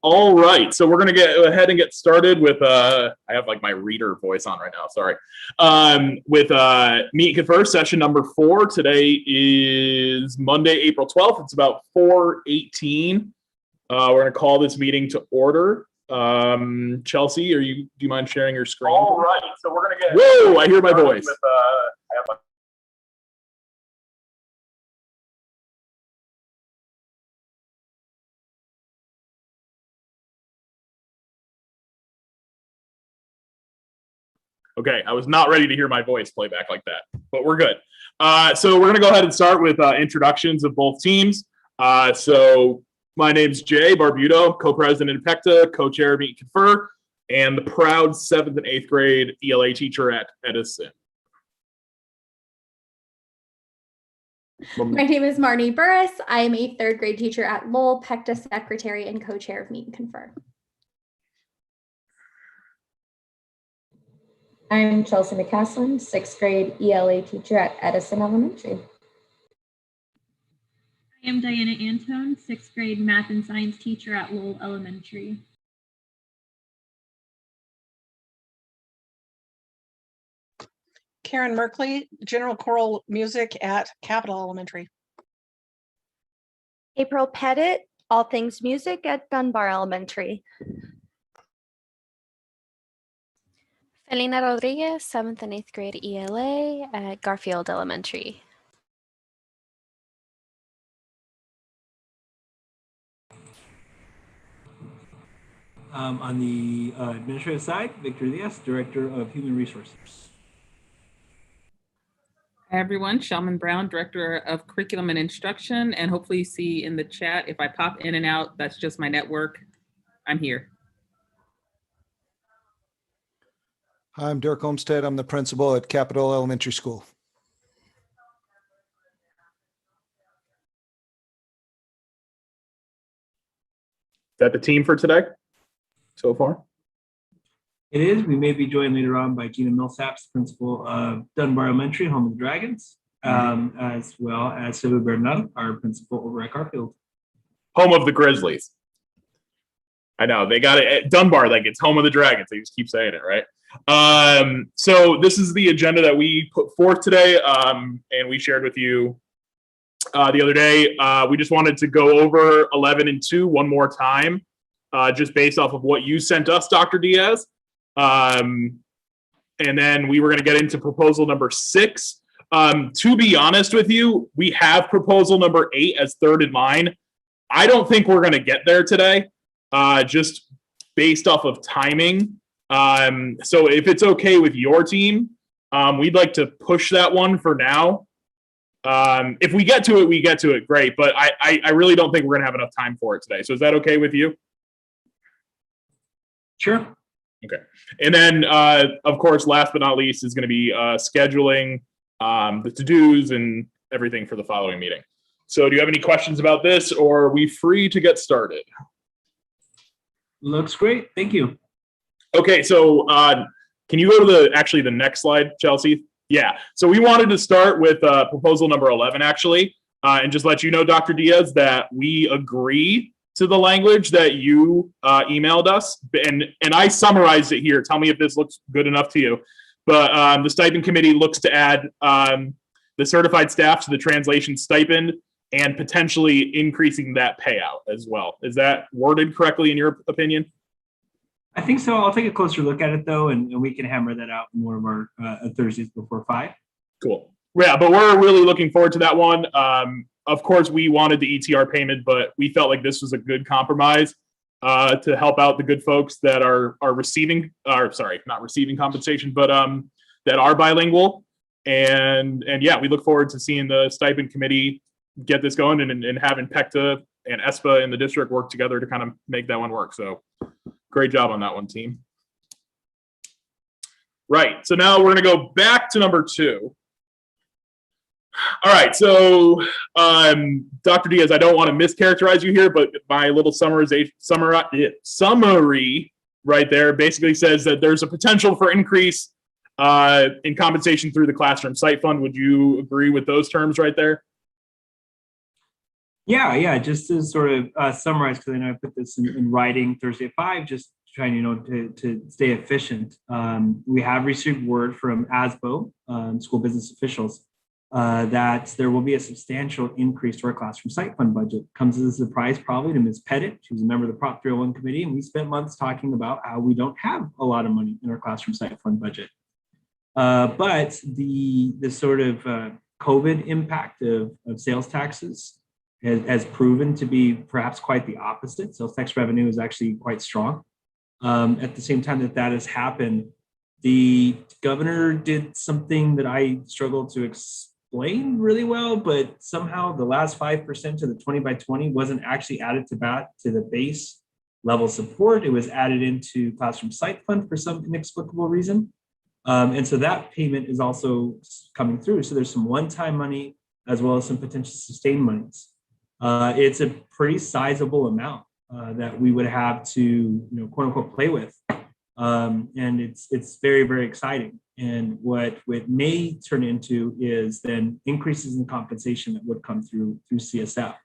All right, so we're gonna go ahead and get started with I have like my reader voice on right now. Sorry. With Meet and Confer session number 4. Today is Monday, April 12th. It's about 4:18. We're gonna call this meeting to order. Chelsea, do you mind sharing your screen? All right, so we're gonna get. Whoa! I hear my voice. With, I have my Okay, I was not ready to hear my voice play back like that, but we're good. So we're going to go ahead and start with introductions of both teams. So my name's Jay Barbuto, co-president of PECTA, co-chair of Meet and Confer, and the proud 7th and 8th grade ELA teacher at Edison. My name is Marnie Burris. I am a 3rd grade teacher at Lowell, PECTA secretary and co-chair of Meet and Confer. I'm Chelsea McCaslin, 6th grade ELA teacher at Edison Elementary. I am Diana Antone, 6th grade math and science teacher at Lowell Elementary. Karen Merkley, general choral music at Capitol Elementary. April Pettit, all things music at Dunbar Elementary. Felina Rodriguez, 7th and 8th grade ELA at Garfield Elementary. On the administrative side, Victor Diaz, Director of Human Resources. Hi everyone, Shelman Brown, Director of Curriculum and Instruction, and hopefully you see in the chat, if I pop in and out, that's just my network. I'm here. Hi, I'm Dirk Olmstead. I'm the principal at Capitol Elementary School. Is that the team for today so far? It is. We may be joined later on by Gina Millsaps, principal of Dunbar Elementary, home of the Dragons, as well as Silvia Bernal, our principal over at Garfield. Home of the Grizzlies. I know, they got it at Dunbar, like it's home of the Dragons. They just keep saying it, right? So this is the agenda that we put forth today, and we shared with you the other day. We just wanted to go over 11 and 2 one more time, just based off of what you sent us, Dr. Diaz. And then we were going to get into proposal number 6. To be honest with you, we have proposal number 8 as third in line. I don't think we're going to get there today, just based off of timing. So if it's okay with your team, we'd like to push that one for now. If we get to it, we get to it, great. But I really don't think we're gonna have enough time for it today. So is that okay with you? Sure. Okay. And then, of course, last but not least is gonna be scheduling the to-dos and everything for the following meeting. So do you have any questions about this, or are we free to get started? Looks great. Thank you. Okay, so can you go to the next slide, Chelsea? Yeah, so we wanted to start with proposal number 11, actually, and just let you know, Dr. Diaz, that we agree to the language that you emailed us, and I summarized it here. Tell me if this looks good enough to you. But the stipend committee looks to add the certified staff to the translation stipend and potentially increasing that payout as well. Is that worded correctly in your opinion? I think so. I'll take a closer look at it though, and we can hammer that out in one of our Thursdays before 5. Cool. Yeah, but we're really looking forward to that one. Of course, we wanted the ETR payment, but we felt like this was a good compromise to help out the good folks that are receiving, or sorry, not receiving compensation, but that are bilingual. And yeah, we look forward to seeing the stipend committee get this going and having PECTA and ESPA in the district work together to kind of make that one work. So great job on that one, team. Right, so now we're gonna go back to number 2. All right, so Dr. Diaz, I don't want to mischaracterize you here, but my little summary right there basically says that there's a potential for increase in compensation through the classroom site fund. Would you agree with those terms right there? Yeah. Just to sort of summarize, because I know I put this in writing Thursday at 5, just trying, to stay efficient. We have received word from ASBO, school business officials, that there will be a substantial increase to our classroom site fund budget. Comes as a surprise probably to Ms. Pettit. She was a member of the Prop 301 committee, and we spent months talking about how we don't have a lot of money in our classroom site fund budget. But the sort of COVID impact of sales taxes has proven to be perhaps quite the opposite. Sales tax revenue is actually quite strong. At the same time that has happened, the governor did something that I struggled to explain really well, but somehow the last 5% of the 20 by 20 wasn't actually added to the base level support. It was added into classroom site fund for some inexplicable reason. And so that payment is also coming through. So there's some one-time money as well as some potential sustained monies. It's a pretty sizable amount that we would have to, quote unquote, play with. And it's very, very exciting. And what it may turn into is then increases in compensation that would come through CSF.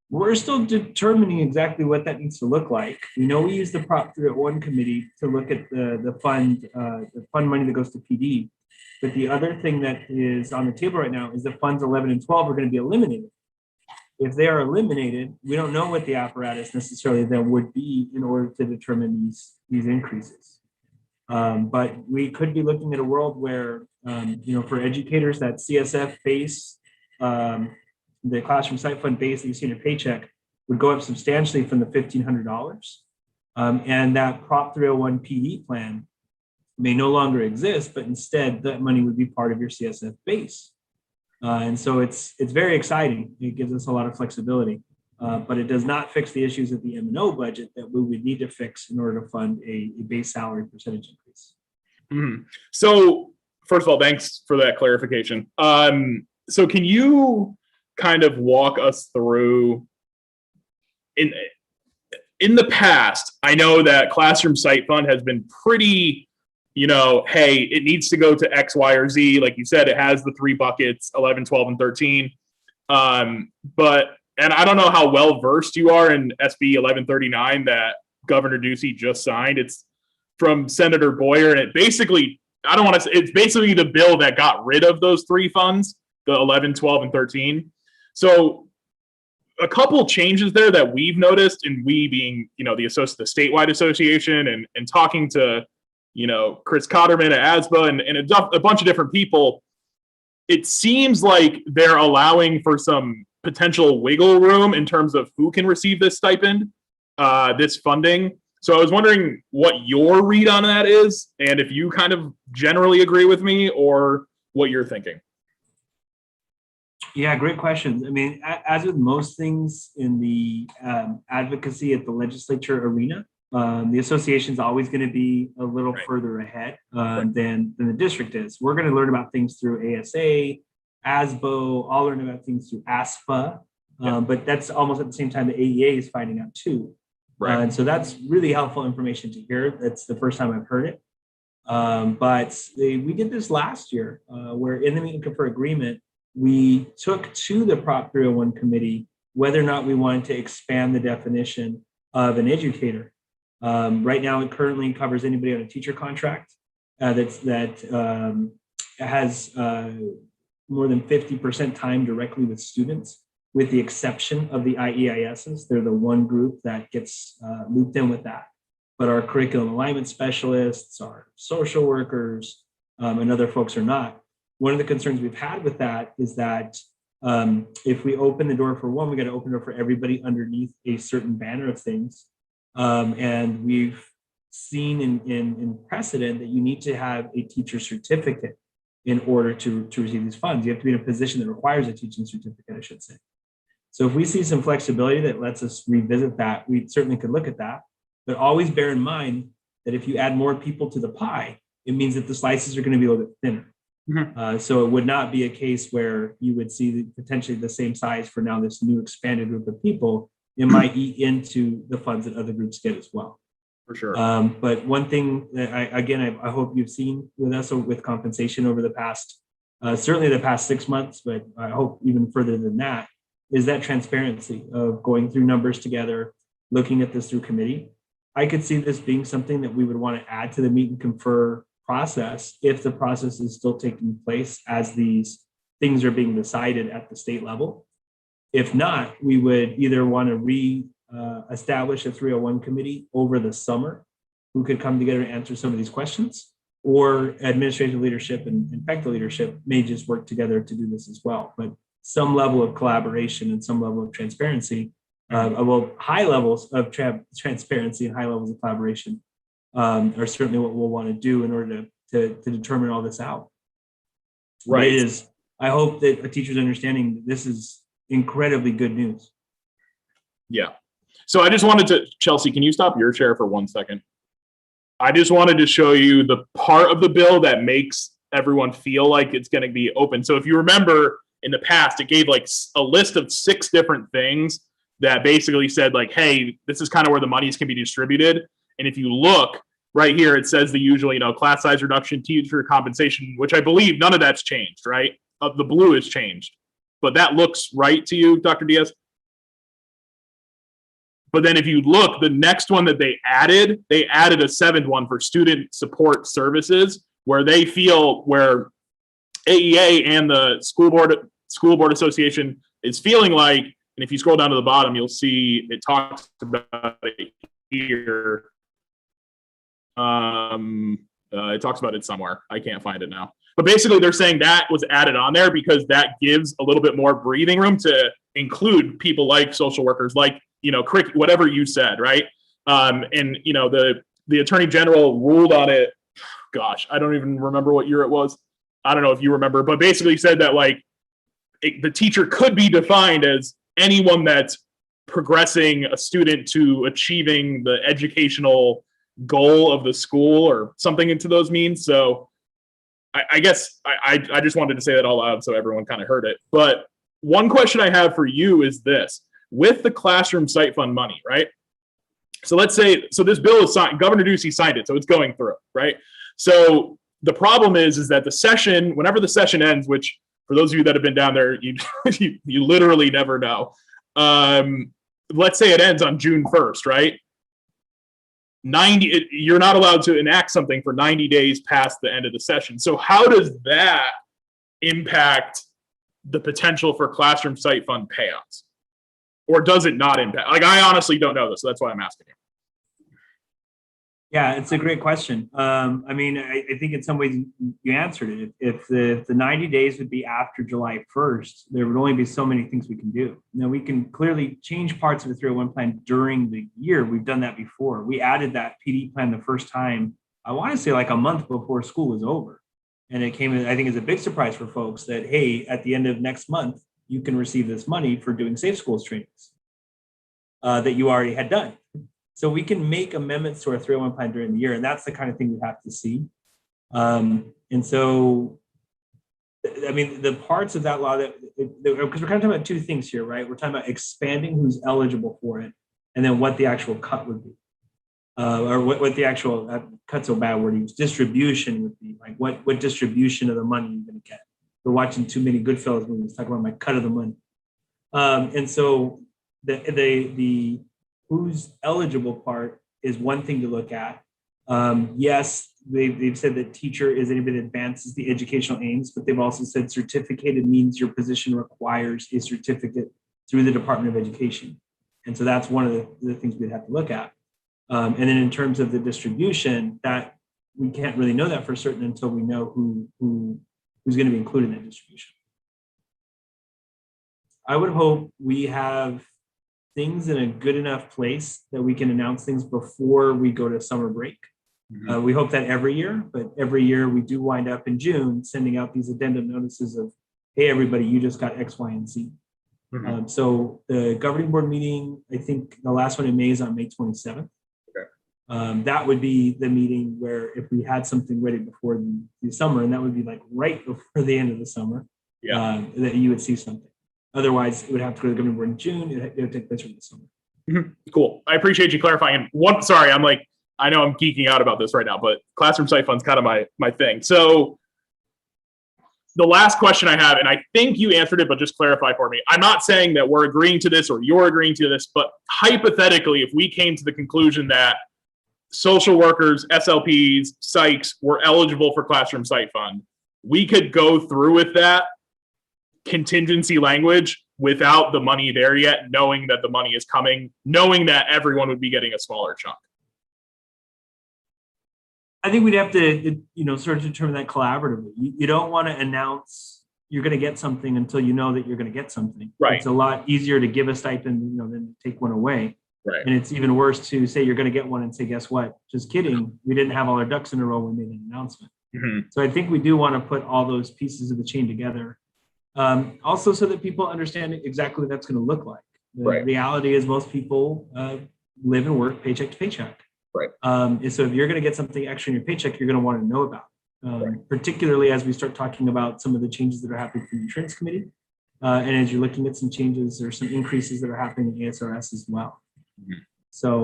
We're still determining exactly what that needs to look like. We use the Prop 301 committee to look at the fund money that goes to PD. But the other thing that is on the table right now is that funds 11 and 12 are going to be eliminated. If they are eliminated, we don't know what the apparatus necessarily then would be in order to determine these increases. But we could be looking at a world where, for educators, that CSF base, the classroom site fund base that you see in your paycheck would go up substantially from the $1,500. And that Prop 301 PD plan may no longer exist, but instead that money would be part of your CSF base. And so it's very exciting. It gives us a lot of flexibility, but it does not fix the issues of the M&O budget that we would need to fix in order to fund a base salary percentage increase. Mm-hmm. So first of all, thanks for that clarification. So can you kind of walk us through in the past? I know that classroom site fund has been pretty, hey, it needs to go to X, Y, or Z. Like you said, it has the 3 buckets, 11, 12, and 13. And I don't know how well versed you are in SB 1139 that Governor Ducey just signed. It's from Senator Boyer, and it basically, it's basically the bill that got rid of those 3 funds, the 11, 12, and 13. So a couple changes there that we've noticed, and we being, the statewide association and talking to, Chris Cotterman at ASBA and a bunch of different people, it seems like they're allowing for some potential wiggle room in terms of who can receive this stipend, this funding. So I was wondering what your read on that is, and if you kind of generally agree with me or what you're thinking. Yeah, great questions. I mean, as with most things in the advocacy at the legislature arena, the association is always going to be a little further ahead than the district is. We're going to learn about things through ASA, ASBO, I'll learn about things through ASFA, but that's almost at the same time the AEA is finding out too. And so that's really helpful information to hear. That's the first time I've heard it. But we did this last year where in the meet and confer agreement, we took to the Prop 301 committee whether or not we wanted to expand the definition of an educator. Right now, it currently covers anybody on a teacher contract that has more than 50% time directly with students, with the exception of the IEISs. They're the one group that gets looped in with that. But our curriculum alignment specialists, our social workers, and other folks are not. One of the concerns we've had with that is that if we open the door for one, we got to open the door for everybody underneath a certain banner of things. And we've seen in precedent that you need to have a teacher certificate in order to receive these funds. You have to be in a position that requires a teaching certificate, I should say. So if we see some flexibility that lets us revisit that, we certainly could look at that. But always bear in mind that if you add more people to the pie, it means that the slices are going to be a little bit thinner. Mm-hmm. So it would not be a case where you would see potentially the same size for now this new expanded group of people. It might eat into the funds that other groups get as well. For sure. But one thing that I hope you've seen with us with compensation over the past, certainly the past 6 months, but I hope even further than that, is that transparency of going through numbers together, looking at this through committee. I could see this being something that we would want to add to the meet and confer process if the process is still taking place as these things are being decided at the state level. If not, we would either want to establish a 301 committee over the summer who could come together and answer some of these questions, or administrative leadership and PECTA leadership may just work together to do this as well. But some level of collaboration and some level of transparency, high levels of transparency and high levels of collaboration are certainly what we'll want to do in order to determine all this out. Right. I hope that a teacher's understanding that this is incredibly good news. Yeah. So I just wanted to, Chelsea, can you stop your share for 1 second? I just wanted to show you the part of the bill that makes everyone feel like it's going to be open. So if you remember in the past, it gave like a list of 6 different things that basically said like, hey, this is kind of where the monies can be distributed. And if you look right here, it says the usual, class size reduction, teacher compensation, which I believe none of that's changed, right? The blue is changed. But that looks right to you, Dr. Diaz? But then if you look, the next one that they added a 7th one for student support services, where they feel where AEA and the school board association is feeling like, and if you scroll down to the bottom, you'll see it talks about it here. It talks about it somewhere. I can't find it now. But basically, they're saying that was added on there because that gives a little bit more breathing room to include people like social workers, like, whatever you said, right? And, the attorney general ruled on it. Gosh, I don't even remember what year it was. I don't know if you remember, but basically said that like the teacher could be defined as anyone that's progressing a student to achieving the educational goal of the school or something into those means. So I guess I just wanted to say that all out so everyone kind of heard it. But one question I have for you is this. With the classroom site fund money, right? So let's say, this bill is signed, Governor Ducey signed it, so it's going through, right? So the problem is that the session, whenever the session ends, which for those of you that have been down there, you literally never know. Let's say it ends on June 1st, right? You're not allowed to enact something for 90 days past the end of the session. So how does that impact the potential for classroom site fund payouts? Or does it not impact? Like, I honestly don't know this, so that's why I'm asking you. Yeah, it's a great question. I think in some ways you answered it. If the 90 days would be after July 1st, there would only be so many things we can do. Now, we can clearly change parts of the 301 plan during the year. We've done that before. We added that PD plan the first time, I want to say like a month before school was over. And it came, I think, as a big surprise for folks that, hey, at the end of next month, you can receive this money for doing Safe Schools trainings that you already had done. So we can make amendments to our 301 plan during the year, and that's the kind of thing we have to see. And so, the parts of that law because we're kind of talking about 2 things here, right? We're talking about expanding who's eligible for it, and then what the actual cut would be, or what the actual cut's a bad word to use, distribution would be. Like what distribution of the money you're going to get. We're watching too many Goodfellas movies talking about my cut of the money, and so the who's eligible part is one thing to look at. Yes, they've said that teacher is anybody that advances the educational aims, but they've also said certificated means your position requires a certificate through the Department of Education. And so that's one of the things we'd have to look at. And then in terms of the distribution, that we can't really know that for certain until we know who's going to be included in that distribution. I would hope we have things in a good enough place that we can announce things before we go to summer break. Mm-hmm. We hope that every year, but every year we do wind up in June sending out these addendum notices of, hey, everybody, you just got X, Y, and Z. Mm-hmm. So the governing board meeting, I think the last one in May is on May 27th. Okay. That would be the meeting where if we had something ready before the summer, and that would be like right before the end of the summer, that you would see something. Otherwise, it would have to go to the governing board in June. It would take place from the summer. Mm-hmm. Cool. I appreciate you clarifying. Sorry, I know I'm geeking out about this right now, but classroom site fund's kind of my thing. So the last question I have, and I think you answered it, but just clarify for me. I'm not saying that we're agreeing to this or you're agreeing to this, but hypothetically, if we came to the conclusion that social workers, SLPs, psychs were eligible for Classroom Site Fund, we could go through with that contingency language without the money there yet, knowing that the money is coming, knowing that everyone would be getting a smaller chunk. I think we'd have to, sort of determine that collaboratively. You don't want to announce you're going to get something until you know that you're going to get something. Right. It's a lot easier to give a stipend, than to take one away. Right. And it's even worse to say you're going to get one and say, guess what? Just kidding. We didn't have all our ducks in a row when we made an announcement. Mm-hmm. So I think we do want to put all those pieces of the chain together. Also, so that people understand exactly what that's going to look like. The reality is most people live and work paycheck to paycheck. Right. And so if you're going to get something extra in your paycheck, you're going to want to know about, particularly as we start talking about some of the changes that are happening from the insurance committee. And as you're looking at some changes or some increases that are happening in ASRS as well. Mm-hmm. So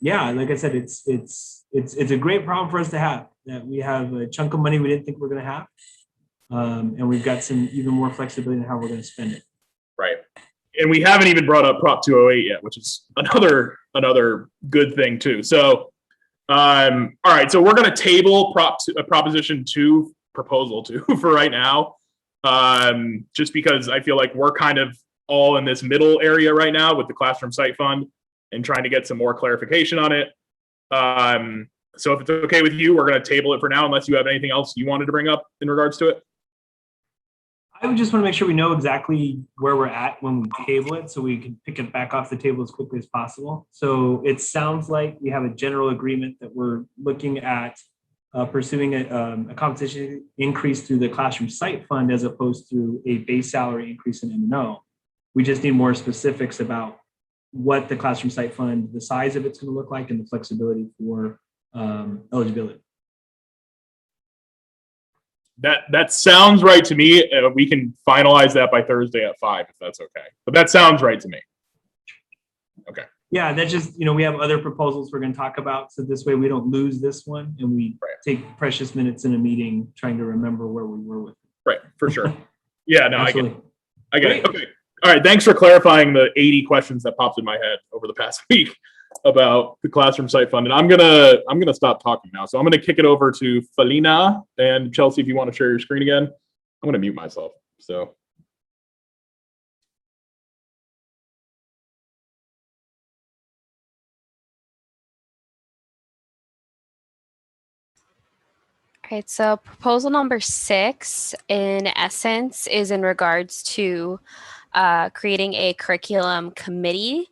like I said, it's a great problem for us to have, that we have a chunk of money we didn't think we're going to have. And we've got some even more flexibility in how we're going to spend it. Right. And we haven't even brought up Prop 208 yet, which is another good thing too. So, all right. So we're going to table Proposition 2, Proposal 2 for right now, just because I feel like we're kind of all in this middle area right now with the Classroom Site Fund and trying to get some more clarification on it. So if it's okay with you, we're going to table it for now, unless you have anything else you wanted to bring up in regards to it. I would just want to make sure we know exactly where we're at when we table it, so we can pick it back off the table as quickly as possible. So it sounds like we have a general agreement that we're looking at pursuing a compensation increase through the Classroom Site Fund as opposed to a base salary increase in M&O. We just need more specifics about what the Classroom Site Fund, the size of it's going to look like, and the flexibility for eligibility. That sounds right to me. We can finalize that by Thursday at 5, if that's okay. But that sounds right to me. Okay. Yeah, that's just, we have other proposals we're going to talk about. So this way we don't lose this one and we take precious minutes in a meeting trying to remember where we were with it. Right, for sure. Yeah, no, Absolutely. I get it. Okay. All right. Thanks for clarifying the 80 questions that popped in my head over the past week about the Classroom Site Fund. And I'm gonna stop talking now. So I'm gonna kick it over to Felina and Chelsea. If you want to share your screen again, I'm gonna mute myself. So. All right, so proposal number 6, in essence, is in regards to creating a curriculum committee.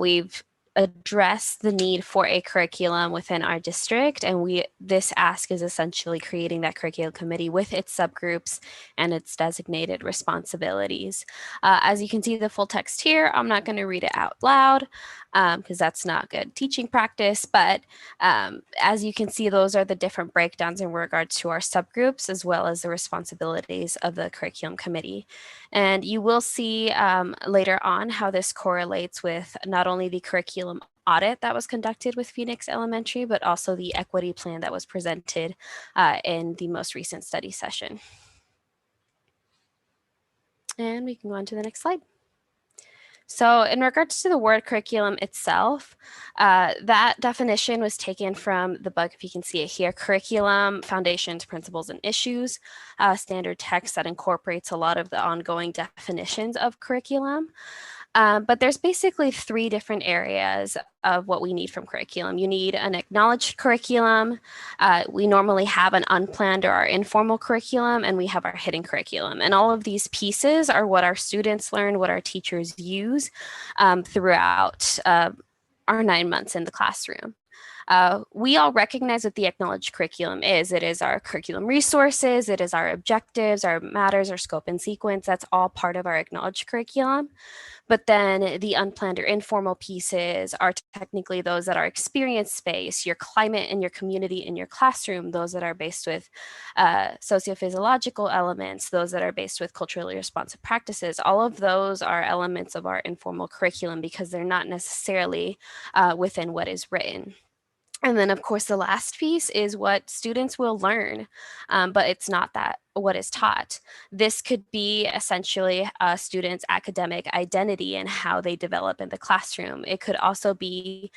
We've addressed the need for a curriculum within our district, and this ask is essentially creating that curriculum committee with its subgroups and its designated responsibilities. As you can see the full text here, I'm not going to read it out loud because that's not good teaching practice, but as you can see, those are the different breakdowns in regards to our subgroups as well as the responsibilities of the curriculum committee. And you will see later on how this correlates with not only the curriculum audit that was conducted with Phoenix Elementary, but also the equity plan that was presented in the most recent study session. And we can go on to the next slide. So in regards to the word curriculum itself, that definition was taken from the book, if you can see it here, Curriculum, Foundations, Principles, and Issues, standard text that incorporates a lot of the ongoing definitions of curriculum. But there's basically 3 different areas of what we need from curriculum. You need an acknowledged curriculum. We normally have an unplanned or our informal curriculum, and we have our hidden curriculum. And all of these pieces are what our students learn, what our teachers use throughout our 9 months in the classroom. We all recognize what the acknowledged curriculum is. It is our curriculum resources, it is our objectives, our matters, our scope and sequence. That's all part of our acknowledged curriculum. But then the unplanned or informal pieces are technically those that are experience-based, your climate and your community in your classroom, those that are based with sociophysiological elements, those that are based with culturally responsive practices. All of those are elements of our informal curriculum because they're not necessarily within what is written. And then, of course, the last piece is what students will learn, but it's not that what is taught. This could be essentially a student's academic identity and how they develop in the classroom. It could also be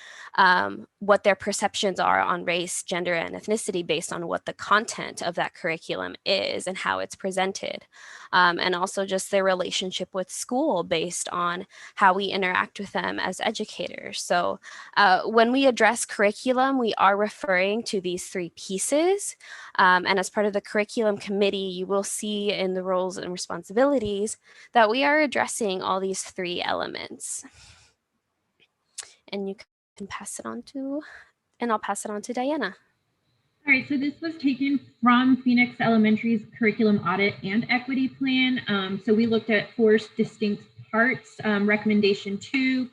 what their perceptions are on race, gender, and ethnicity based on what the content of that curriculum is and how it's presented. And also just their relationship with school based on how we interact with them as educators. So when we address curriculum, we are referring to these three pieces. And as part of the curriculum committee, you will see in the roles and responsibilities that we are addressing all these three elements. And you can pass it on to, and I'll pass it on to Diana. All right, so this was taken from Phoenix Elementary's curriculum audit and equity plan. So we looked at 4 distinct parts. Recommendation 2,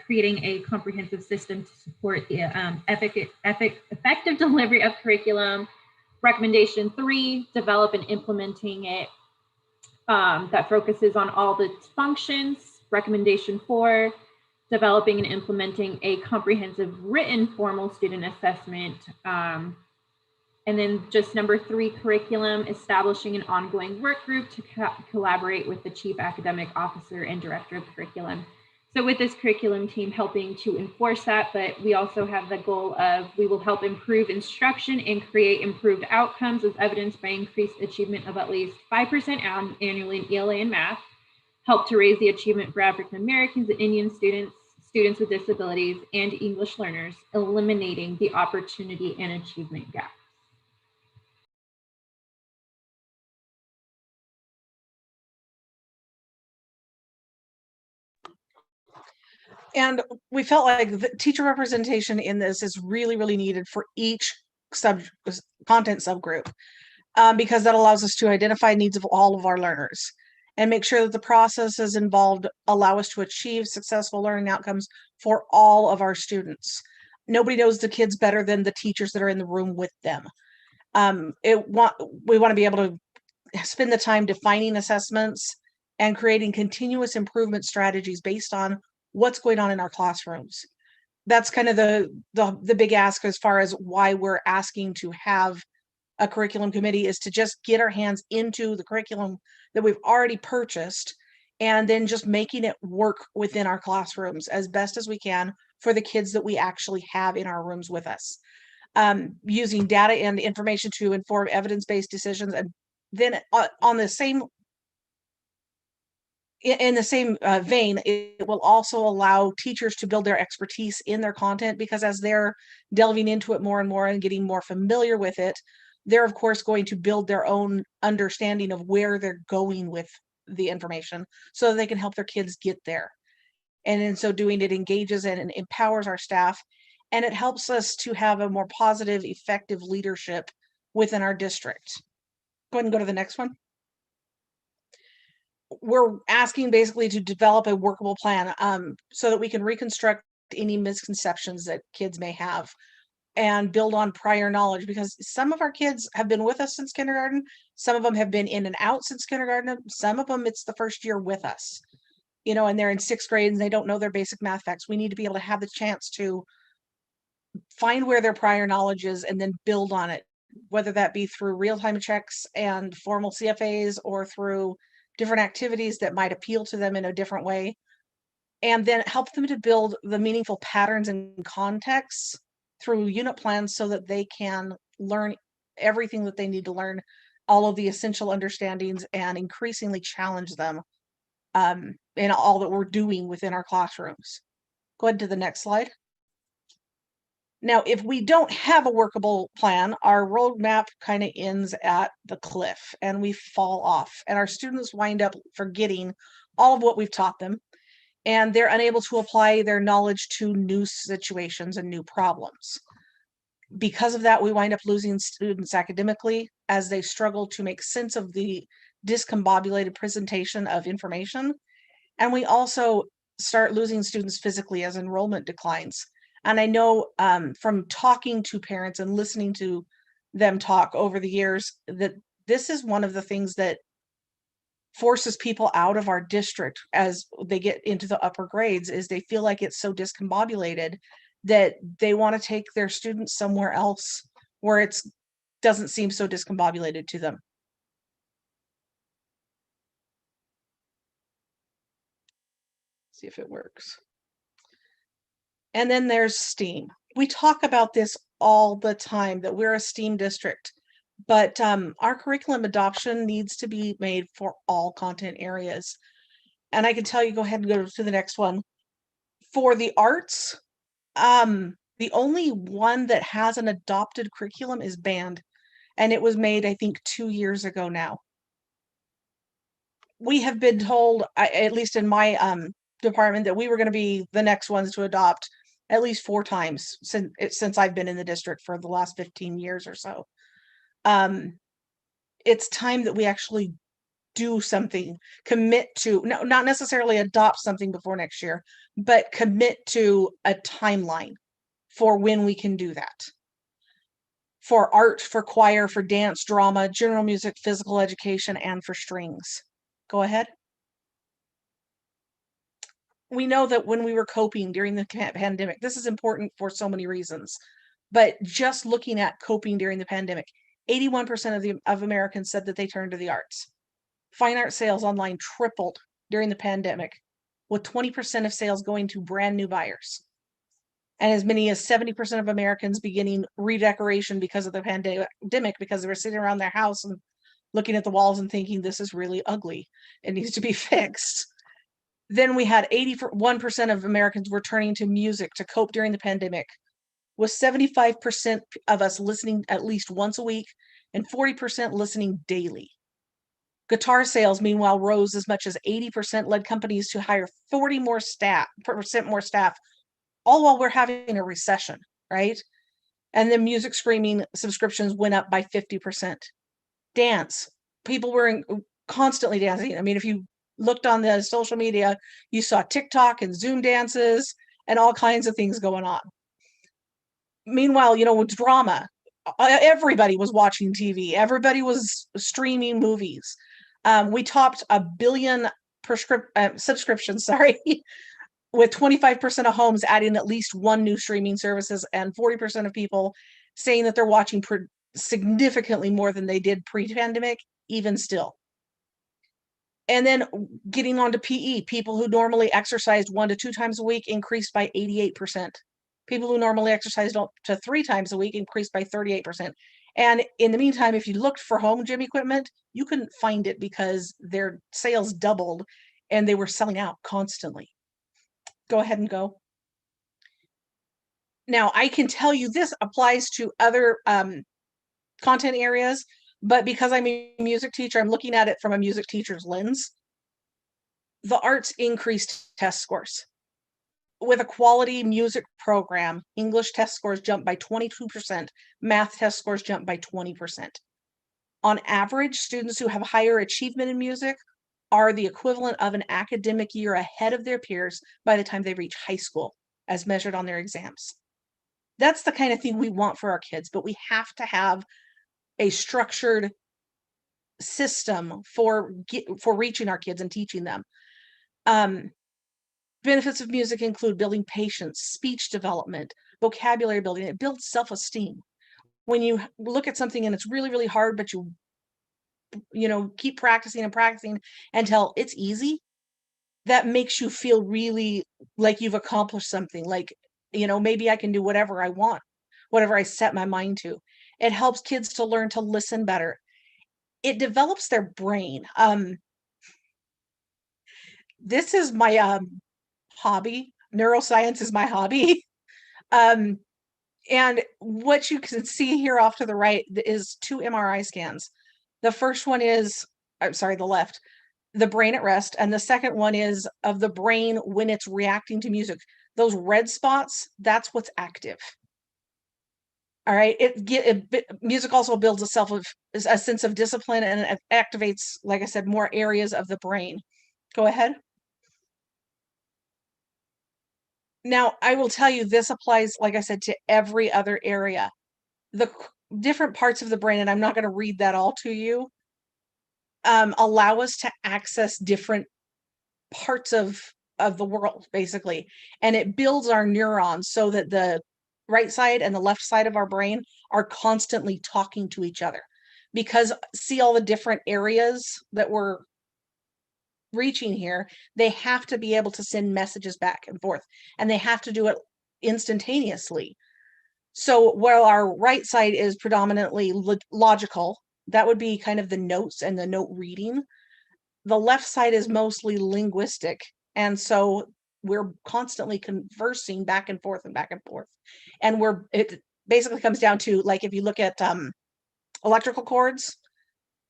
creating a comprehensive system to support the effective delivery of curriculum. Recommendation 3, develop and implementing it that focuses on all its functions. Recommendation 4, developing and implementing a comprehensive written formal student assessment. And then just number 3, curriculum, establishing an ongoing work group to collaborate with the chief academic officer and director of curriculum. So with this curriculum team helping to enforce that, but we also have the goal of we will help improve instruction and create improved outcomes as evidenced by increased achievement of at least 5% annually in ELA and math, help to raise the achievement for African Americans and Indian students, students with disabilities, and English learners, eliminating the opportunity and achievement gap. And we felt like the teacher representation in this is really, really needed for each content subgroup, because that allows us to identify needs of all of our learners and make sure that the processes involved allow us to achieve successful learning outcomes for all of our students. Nobody knows the kids better than the teachers that are in the room with them. We want to be able to spend the time defining assessments and creating continuous improvement strategies based on what's going on in our classrooms. That's kind of the big ask as far as why we're asking to have a curriculum committee, is to just get our hands into the curriculum that we've already purchased and then just making it work within our classrooms as best as we can for the kids that we actually have in our rooms with us. Using data and information to inform evidence-based decisions. And then on the same in the same vein, it will also allow teachers to build their expertise in their content, because as they're delving into it more and more and getting more familiar with it, they're of course going to build their own understanding of where they're going with the information so that they can help their kids get there. And in so doing, it engages and empowers our staff, and it helps us to have a more positive, effective leadership within our district. Go ahead and go to the next one. We're asking basically to develop a workable plan so that we can reconstruct any misconceptions that kids may have and build on prior knowledge, because some of our kids have been with us since kindergarten. Some of them have been in and out since kindergarten. Some of them, it's the first year with us, you know, and they're in 6th grade and they don't know their basic math facts. We need to be able to have the chance to find where their prior knowledge is and then build on it, whether that be through real-time checks and formal CFAs or through different activities that might appeal to them in a different way, and then help them to build the meaningful patterns and contexts through unit plans so that they can learn everything that they need to learn, all of the essential understandings, and increasingly challenge them in all that we're doing within our classrooms. Go ahead to the next slide. Now, if we don't have a workable plan, our roadmap kind of ends at the cliff and we fall off, and our students wind up forgetting all of what we've taught them, and they're unable to apply their knowledge to new situations and new problems. Because of that, we wind up losing students academically as they struggle to make sense of the discombobulated presentation of information. And we also start losing students physically as enrollment declines. And I know from talking to parents and listening to them talk over the years that this is one of the things that forces people out of our district as they get into the upper grades, is they feel like it's so discombobulated that they want to take their students somewhere else where it doesn't seem so discombobulated to them. See if it works. And then there's STEAM. We talk about this all the time, that we're a STEAM district, but our curriculum adoption needs to be made for all content areas. And I can tell you, go ahead and go to the next one. For the arts, the only one that has an adopted curriculum is band, and it was made, I think, 2 years ago now. We have been told, at least in my department, that we were going to be the next ones to adopt at least 4 times since I've been in the district for the last 15 years or so. It's time that we actually do something, commit to, no, not necessarily adopt something before next year, but commit to a timeline for when we can do that. For art, for choir, for dance, drama, general music, physical education, and for strings. Go ahead. We know that when we were coping during the pandemic, this is important for so many reasons, but just looking at coping during the pandemic, 81% of Americans said that they turned to the arts. Fine art sales online tripled during the pandemic, with 20% of sales going to brand new buyers. And as many as 70% of Americans beginning redecoration because of the pandemic, because they were sitting around their house and looking at the walls and thinking, this is really ugly. It needs to be fixed. Then we had 81% of Americans were turning to music to cope during the pandemic, with 75% of us listening at least once a week and 40% listening daily. Guitar sales, meanwhile, rose as much as 80%, led companies to hire 40% more staff, all while we're having a recession, right? And then music streaming subscriptions went up by 50%. Dance, people were constantly dancing. I mean, if you looked on the social media, you saw TikTok and Zoom dances and all kinds of things going on. Meanwhile, with drama, everybody was watching TV. Everybody was streaming movies. We topped 1 billion subscriptions, with 25% of homes adding at least one new streaming services and 40% of people saying that they're watching significantly more than they did pre-pandemic, even still. And then getting on to PE, people who normally exercised 1 to 2 times a week increased by 88%. People who normally exercised up to 3 times a week increased by 38%. And in the meantime, if you looked for home gym equipment, you couldn't find it because their sales doubled and they were selling out constantly. Go ahead and go. Now, I can tell you this applies to other content areas, but because I'm a music teacher, I'm looking at it from a music teacher's lens. The arts increased test scores. With a quality music program, English test scores jumped by 22%, math test scores jumped by 20%. On average, students who have higher achievement in music are the equivalent of an academic year ahead of their peers by the time they reach high school, as measured on their exams. That's the kind of thing we want for our kids, but we have to have a structured system for reaching our kids and teaching them. Benefits of music include building patience, speech development, vocabulary building. It builds self-esteem. When you look at something and it's really, really hard, but you keep practicing and practicing until it's easy, that makes you feel really like you've accomplished something. Like, maybe I can do whatever I want, whatever I set my mind to. It helps kids to learn to listen better. It develops their brain. This is my hobby. Neuroscience is my hobby. And what you can see here off to the right is 2 MRI scans. The first one is, the left, the brain at rest. And the second one is of the brain when it's reacting to music. Those red spots, that's what's active. All right. Music also builds a sense of discipline, and it activates, like I said, more areas of the brain. Go ahead. Now, I will tell you, this applies, like I said, to every other area. The different parts of the brain, and I'm not going to read that all to you, allow us to access different parts of the world, basically. And it builds our neurons so that the right side and the left side of our brain are constantly talking to each other. Because see all the different areas that reaching here, they have to be able to send messages back and forth, and they have to do it instantaneously. So while our right side is predominantly logical, that would be kind of the notes and the note reading. The left side is mostly linguistic. And so we're constantly conversing back and forth and back and forth. And it basically comes down to, like, if you look at electrical cords,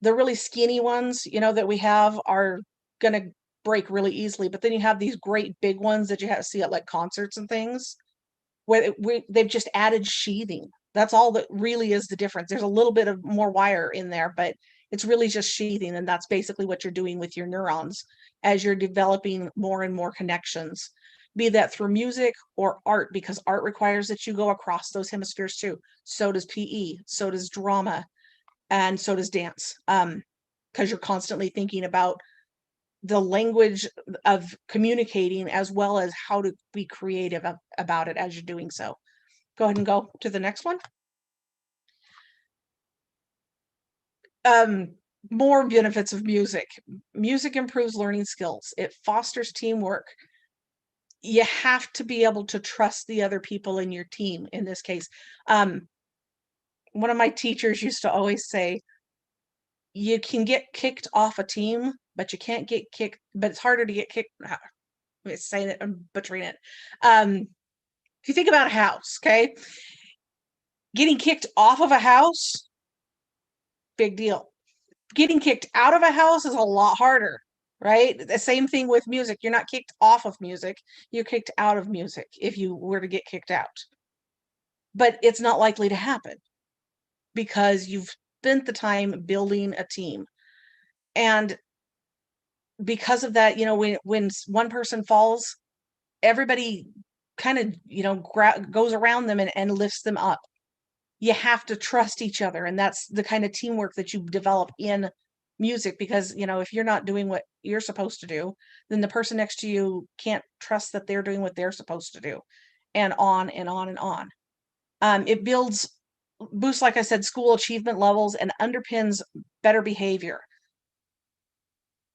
the really skinny ones, that we have are going to break really easily. But then you have these great big ones that you have to see at like concerts and things, where they've just added sheathing. That's all that really is the difference. There's a little bit of more wire in there, but it's really just sheathing. And that's basically what you're doing with your neurons as you're developing more and more connections, be that through music or art, because art requires that you go across those hemispheres too. So does PE, so does drama, and so does dance. Because you're constantly thinking about the language of communicating as well as how to be creative about it as you're doing so. Go ahead and go to the next one. More benefits of music. Music improves learning skills. It fosters teamwork. You have to be able to trust the other people in your team. In this case, one of my teachers used to always say, you can get kicked off a team, but you can't get kicked, but it's harder to get kicked. I'm saying it, I'm butchering it. If you think about a house, okay, getting kicked off of a house, big deal. Getting kicked out of a house is a lot harder, right? The same thing with music. You're not kicked off of music, you're kicked out of music if you were to get kicked out. But it's not likely to happen because you've spent the time building a team. And because of that, when one person falls, everybody kind of, goes around them and lifts them up. You have to trust each other. And that's the kind of teamwork that you develop in music, because, if you're not doing what you're supposed to do, then the person next to you can't trust that they're doing what they're supposed to do, and on and on and on. It boosts, like I said, school achievement levels and underpins better behavior.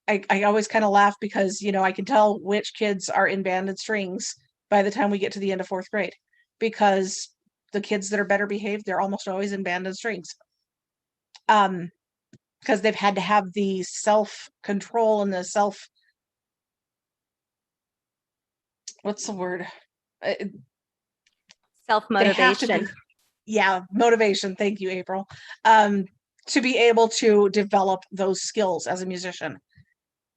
I always kind of laugh because, I can tell which kids are in band and strings by the time we get to the end of 4th grade, because the kids that are better behaved, they're almost always in band and strings. Because they've had to have the self-control and the what's the word? Self-motivation. Motivation. Thank you, April. To be able to develop those skills as a musician.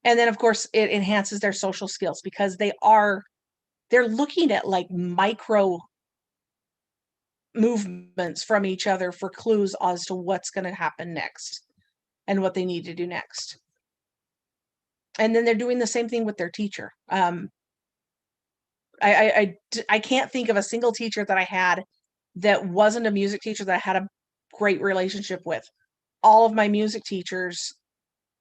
And then, of course, it enhances their social skills, because they're looking at like micro movements from each other for clues as to what's going to happen next and what they need to do next. And then they're doing the same thing with their teacher. I can't think of a single teacher that I had that wasn't a music teacher that I had a great relationship with. All of my music teachers,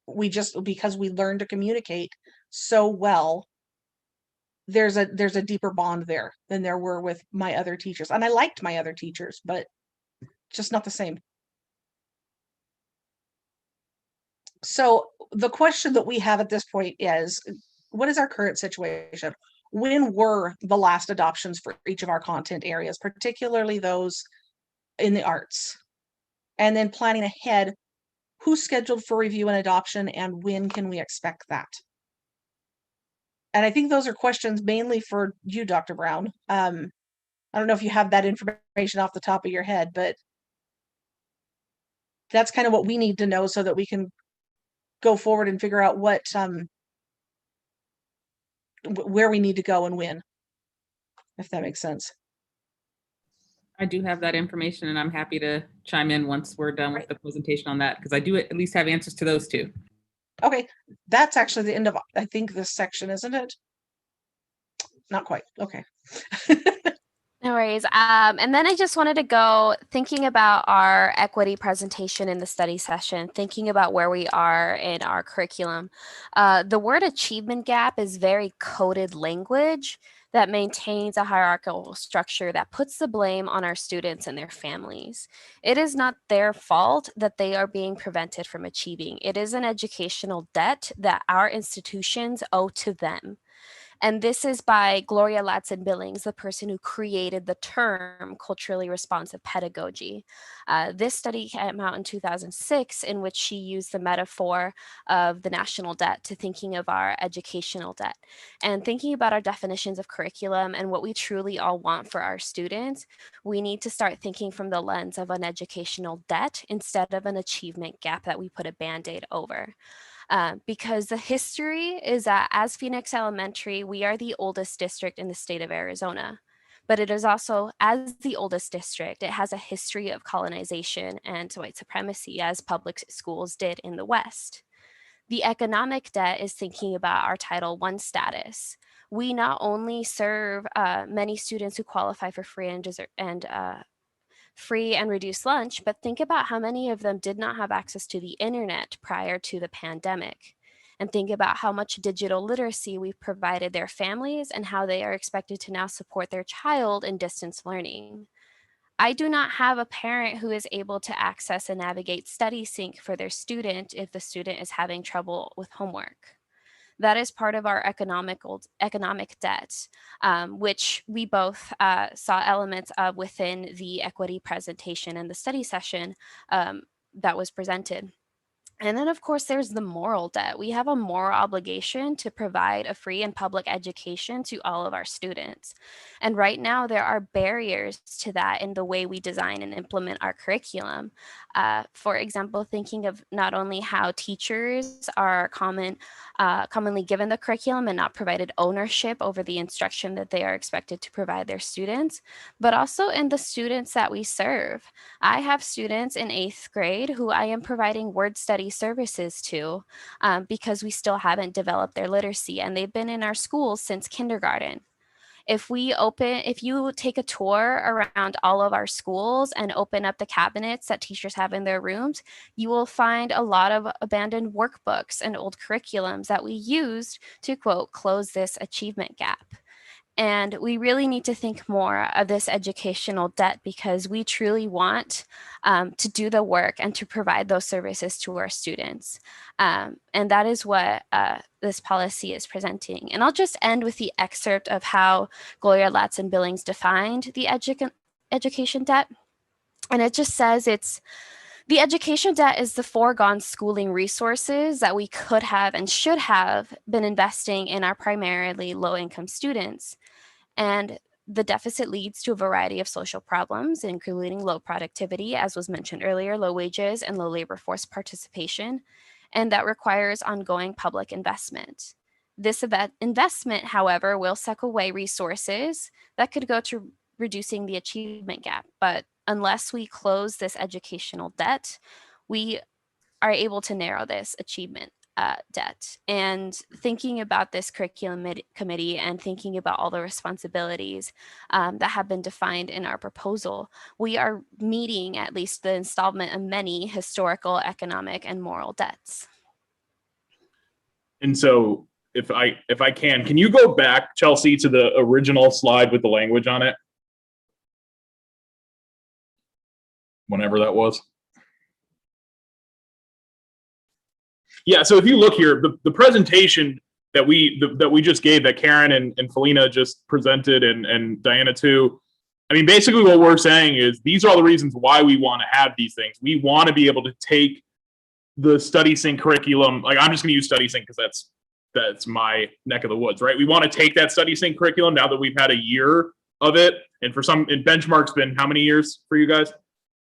because we learned to communicate so well, there's a deeper bond there than there were with my other teachers. And I liked my other teachers, but just not the same. So the question that we have at this point is, what is our current situation? When were the last adoptions for each of our content areas, particularly those in the arts? And then planning ahead, who's scheduled for review and adoption, and when can we expect that? And I think those are questions mainly for you, Dr. Brown. I don't know if you have that information off the top of your head, but that's kind of what we need to know so that we can go forward and figure out where we need to go and when, if that makes sense. I do have that information, and I'm happy to chime in once we're done with the presentation on that, because I do at least have answers to those two. Okay, that's actually the end of, I think, this section, isn't it? Not quite. Okay. No worries. And then I just wanted to go thinking about our equity presentation in the study session, thinking about where we are in our curriculum. The word achievement gap is very coded language that maintains a hierarchical structure that puts the blame on our students and their families. It is not their fault that they are being prevented from achieving. It is an educational debt that our institutions owe to them. And this is by Gloria Ladson-Billings, the person who created the term culturally responsive pedagogy. This study came out in 2006, in which she used the metaphor of the national debt to thinking of our educational debt. And thinking about our definitions of curriculum and what we truly all want for our students, we need to start thinking from the lens of an educational debt instead of an achievement gap that we put a Band-Aid over. Because the history is that as Phoenix Elementary, we are the oldest district in the state of Arizona. But it is also, as the oldest district, it has a history of colonization and white supremacy, as public schools did in the West. The economic debt is thinking about our Title I status. We not only serve many students who qualify for free and reduced lunch, but think about how many of them did not have access to the internet prior to the pandemic. And think about how much digital literacy we've provided their families and how they are expected to now support their child in distance learning. I do not have a parent who is able to access and navigate StudySync for their student if the student is having trouble with homework. That is part of our economic debt, which we both saw elements of within the equity presentation and the study session that was presented. And then, of course, there's the moral debt. We have a moral obligation to provide a free and public education to all of our students. And right now, there are barriers to that in the way we design and implement our curriculum. For example, thinking of not only how teachers are commonly given the curriculum and not provided ownership over the instruction that they are expected to provide their students, but also in the students that we serve. I have students in 8th grade who I am providing word study services to because we still haven't developed their literacy, and they've been in our schools since kindergarten. If you take a tour around all of our schools and open up the cabinets that teachers have in their rooms, you will find a lot of abandoned workbooks and old curriculums that we used to, quote, close this achievement gap. And we really need to think more of this educational debt because we truly want to do the work and to provide those services to our students. And that is what this policy is presenting. And I'll just end with the excerpt of how Gloria Ladson-Billings defined the education debt. And it just says the education debt is the foregone schooling resources that we could have and should have been investing in our primarily low-income students. And the deficit leads to a variety of social problems, including low productivity, as was mentioned earlier, low wages, and low labor force participation, and that requires ongoing public investment. This investment, however, will suck away resources that could go to reducing the achievement gap. But unless we close this educational debt, we are able to narrow this achievement debt. And thinking about this curriculum committee and thinking about all the responsibilities that have been defined in our proposal, we are meeting at least the installment of many historical, economic, and moral debts. And so if I can you go back, Chelsea, to the original slide with the language on it? Whenever that was. Yeah, so if you look here, the presentation that we just gave, that Karen and Felina just presented, and Diana too, I mean, basically what we're saying is these are all the reasons why we want to have these things. We want to be able to take the StudySync curriculum, like I'm just going to use StudySync because that's my neck of the woods, right? We want to take that StudySync curriculum now that we've had a year of it, and Benchmark's been how many years for you guys,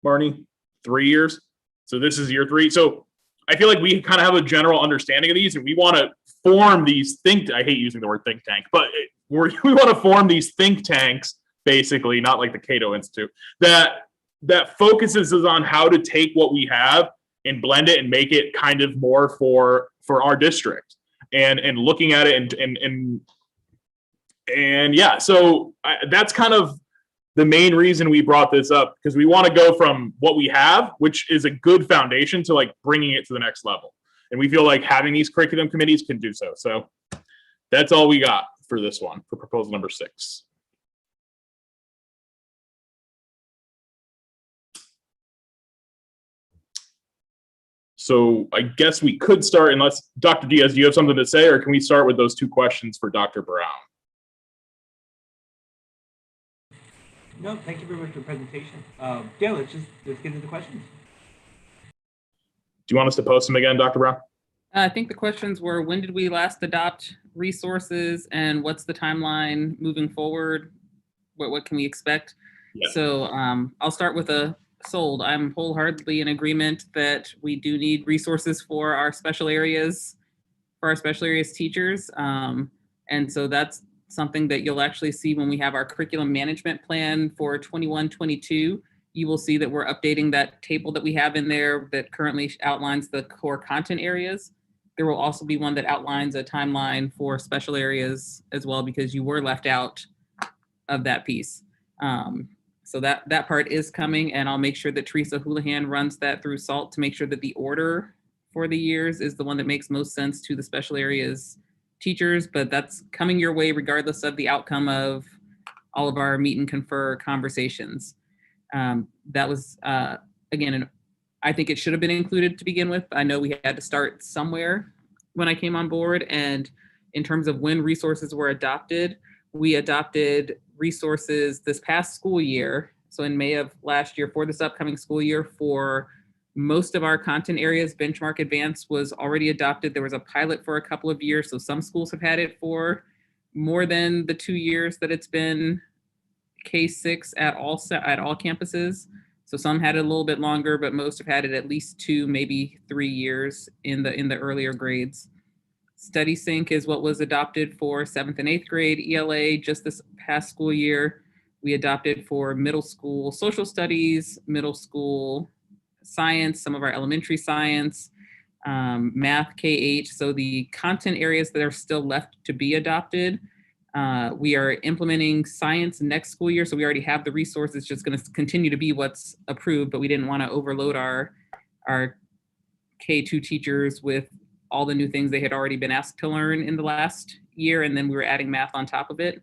Barney? 3 years. So this is year 3. So I feel like we kind of have a general understanding of these, and we want to form these I hate using the word think tank, but we want to form these think tanks, basically, not like the Cato Institute, that focuses on how to take what we have and blend it and make it kind of more for our district, and looking at it and yeah. So that's kind of the main reason we brought this up, because we want to go from what we have, which is a good foundation, to like bringing it to the next level. And we feel like having these curriculum committees can do so. So that's all we got. for this one, for proposal number 6? So I guess we could start, unless Dr. Diaz, do you have something to say, or can we start with those 2 questions for Dr. Brown? No, thank you very much for the presentation. Yeah, let's get into the questions. Do you want us to post them again, Dr. Brown? I think the questions were, when did we last adopt resources, and what's the timeline moving forward? What can we expect? Yeah. So I'll start with a sold. I'm wholeheartedly in agreement that we do need resources for our special areas, teachers. And so that's something that you'll actually see when we have our curriculum management plan for 21-22. You will see that we're updating that table that we have in there that currently outlines the core content areas. There will also be one that outlines a timeline for special areas as well, because you were left out of that piece. So that part is coming, and I'll make sure that Teresa Houlihan runs that through SALT to make sure that the order for the years is the one that makes most sense to the special areas teachers, but that's coming your way regardless of the outcome of all of our meet and confer conversations. That was, again, I think it should have been included to begin with. I know we had to start somewhere when I came on board, and in terms of when resources were adopted, we adopted resources this past school year. So in May of last year, for this upcoming school year, for most of our content areas, Benchmark Advance was already adopted. There was a pilot for a couple of years. So some schools have had it for more than the 2 years that it's been K-6 at all campuses. So some had it a little bit longer, but most have had it at least 2, maybe 3 years in the earlier grades. Study Sync is what was adopted for 7th and 8th grade ELA just this past school year. We adopted for middle school social studies, middle school science, some of our elementary science, math, K-8. So the content areas that are still left to be adopted, we are implementing science next school year. So we already have the resources, just going to continue to be what's approved, but we didn't want to overload our K2 teachers with all the new things they had already been asked to learn in the last year. And then we were adding math on top of it.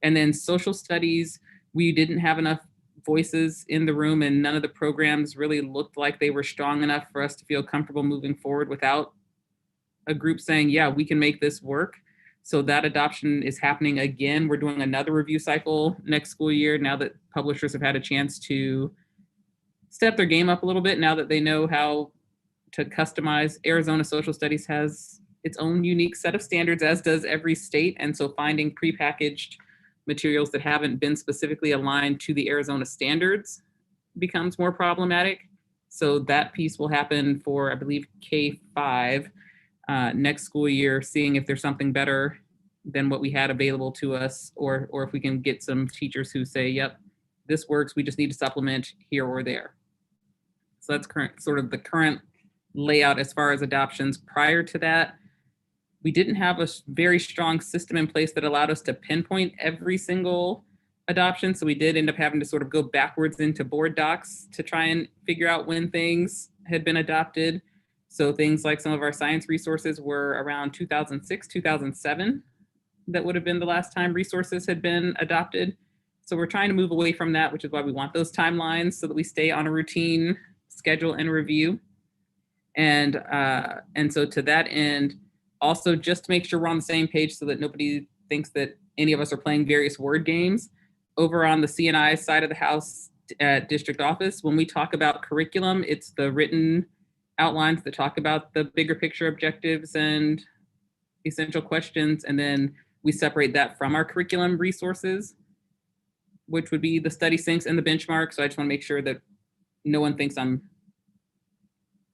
And then social studies, we didn't have enough voices in the room, and none of the programs really looked like they were strong enough for us to feel comfortable moving forward without a group saying, yeah, we can make this work. So that adoption is happening again. We're doing another review cycle next school year now that publishers have had a chance to step their game up a little bit, now that they know how to customize. Arizona Social Studies has its own unique set of standards, as does every state. And so finding prepackaged materials that haven't been specifically aligned to the Arizona standards becomes more problematic. So that piece will happen for, I believe, K-5 next school year, seeing if there's something better than what we had available to us, or if we can get some teachers who say, yep, this works, we just need to supplement here or there. So that's sort of the current layout as far as adoptions. Prior to that, we didn't have a very strong system in place that allowed us to pinpoint every single adoption. So we did end up having to sort of go backwards into board docs to try and figure out when things had been adopted. So things like some of our science resources were around 2006, 2007. That would have been the last time resources had been adopted. So we're trying to move away from that, which is why we want those timelines so that we stay on a routine schedule and review. And so to that end, also just to make sure we're on the same page so that nobody thinks that any of us are playing various word games, over on the CNI side of the house at district office, when we talk about curriculum, it's the written outlines that talk about the bigger picture objectives and essential questions. And then we separate that from our curriculum resources, which would be the study syncs and the benchmark. So I just want to make sure that no one thinks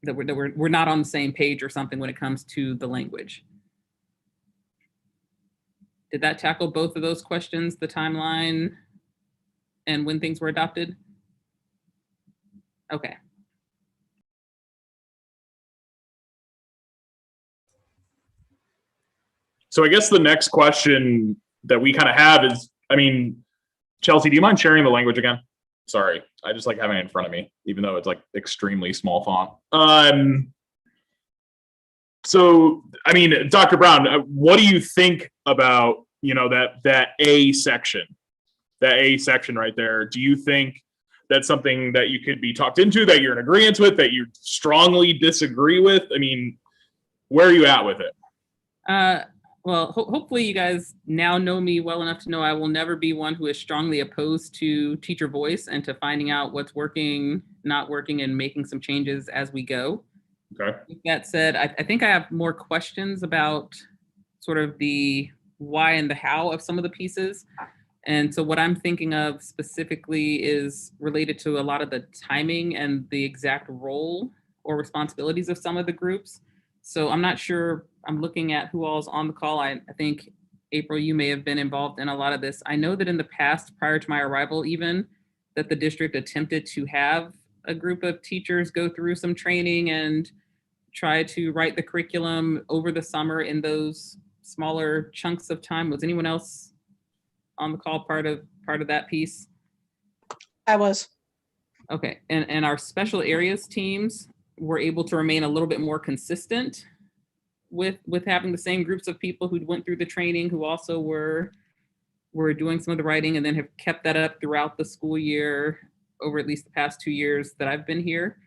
that we're not on the same page or something when it comes to the language. Did that tackle both of those questions, the timeline and when things were adopted? Okay. So I guess the next question that we kind of have is, I mean, Chelsea, do you mind sharing the language again? Sorry, I just like having it in front of me, even though it's like extremely small font. So, I mean, Dr. Brown, what do you think about that A section, right there. Do you think that's something that you could be talked into, that you're in agreement with, that you strongly disagree with? I mean, where are you at with it? Well, hopefully you guys now know me well enough to know I will never be one who is strongly opposed to teacher voice and to finding out what's working, not working, and making some changes as we go. Okay. With that said, I think I have more questions about sort of the why and the how of some of the pieces. And so what I'm thinking of specifically is related to a lot of the timing and the exact role or responsibilities of some of the groups. So I'm not sure, I'm looking at who all is on the call. I think, April, you may have been involved in a lot of this. I know that in the past, prior to my arrival even, that the district attempted to have a group of teachers go through some training and try to write the curriculum over the summer in those smaller chunks of time. Was anyone else on the call part of that piece? I was. Okay, and our special areas teams were able to remain a little bit more consistent with having the same groups of people who went through the training, who also were doing some of the writing, and then have kept that up throughout the school year over at least the past 2 years that I've been here.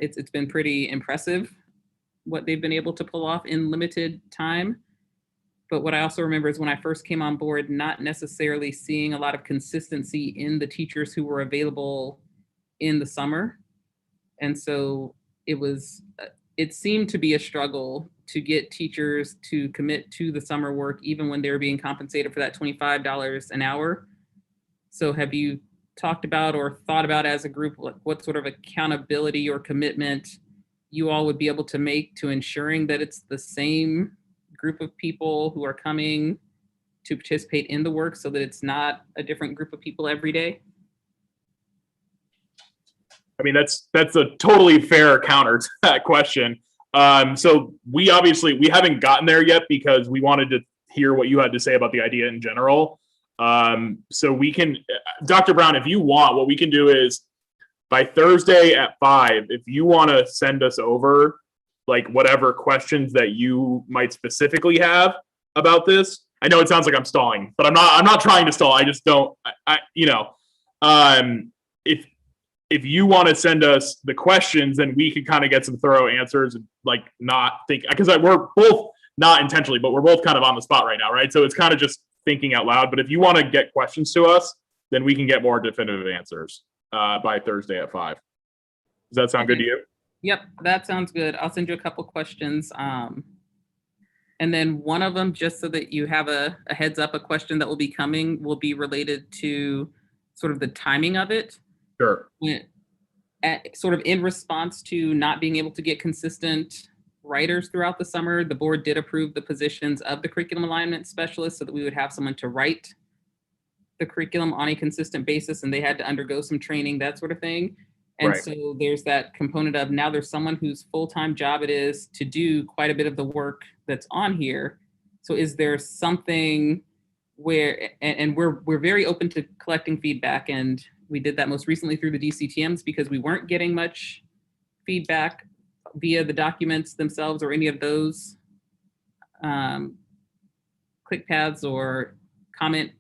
It's been pretty impressive what they've been able to pull off in limited time. But what I also remember is when I first came on board, not necessarily seeing a lot of consistency in the teachers who were available in the summer. And so it seemed to be a struggle to get teachers to commit to the summer work, even when they were being compensated for that $25 an hour. So have you talked about or thought about as a group, what sort of accountability or commitment you all would be able to make to ensuring that it's the same group of people who are coming to participate in the work, so that it's not a different group of people every day? I mean, that's a totally fair counter to that question. So we haven't gotten there yet because we wanted to hear what you had to say about the idea in general. So we can, Dr. Brown, if you want, what we can do is by Thursday at 5, if you want to send us over like whatever questions that you might specifically have about this. I know it sounds like I'm stalling, but I'm not trying to stall. I just don't, if you want to send us the questions, then we can kind of get some thorough answers and like not think, because we're both not intentionally, but we're both kind of on the spot right now, right? So it's kind of just thinking out loud. But if you want to get questions to us, then we can get more definitive answers by Thursday at 5. Does that sound good to you? Yep, that sounds good. I'll send you a couple questions. And then one of them, just so that you have a heads up, a question that will be coming will be related to sort of the timing of it. Sure. Sort of in response to not being able to get consistent writers throughout the summer, the board did approve the positions of the curriculum alignment specialist so that we would have someone to write the curriculum on a consistent basis, and they had to undergo some training, that sort of thing. And Right. So there's that component of now there's someone whose full-time job it is to do quite a bit of the work that's on here. So is there something where, and we're very open to collecting feedback, and we did that most recently through the DCTMs because we weren't getting much feedback via the documents themselves or any of those click paths or comment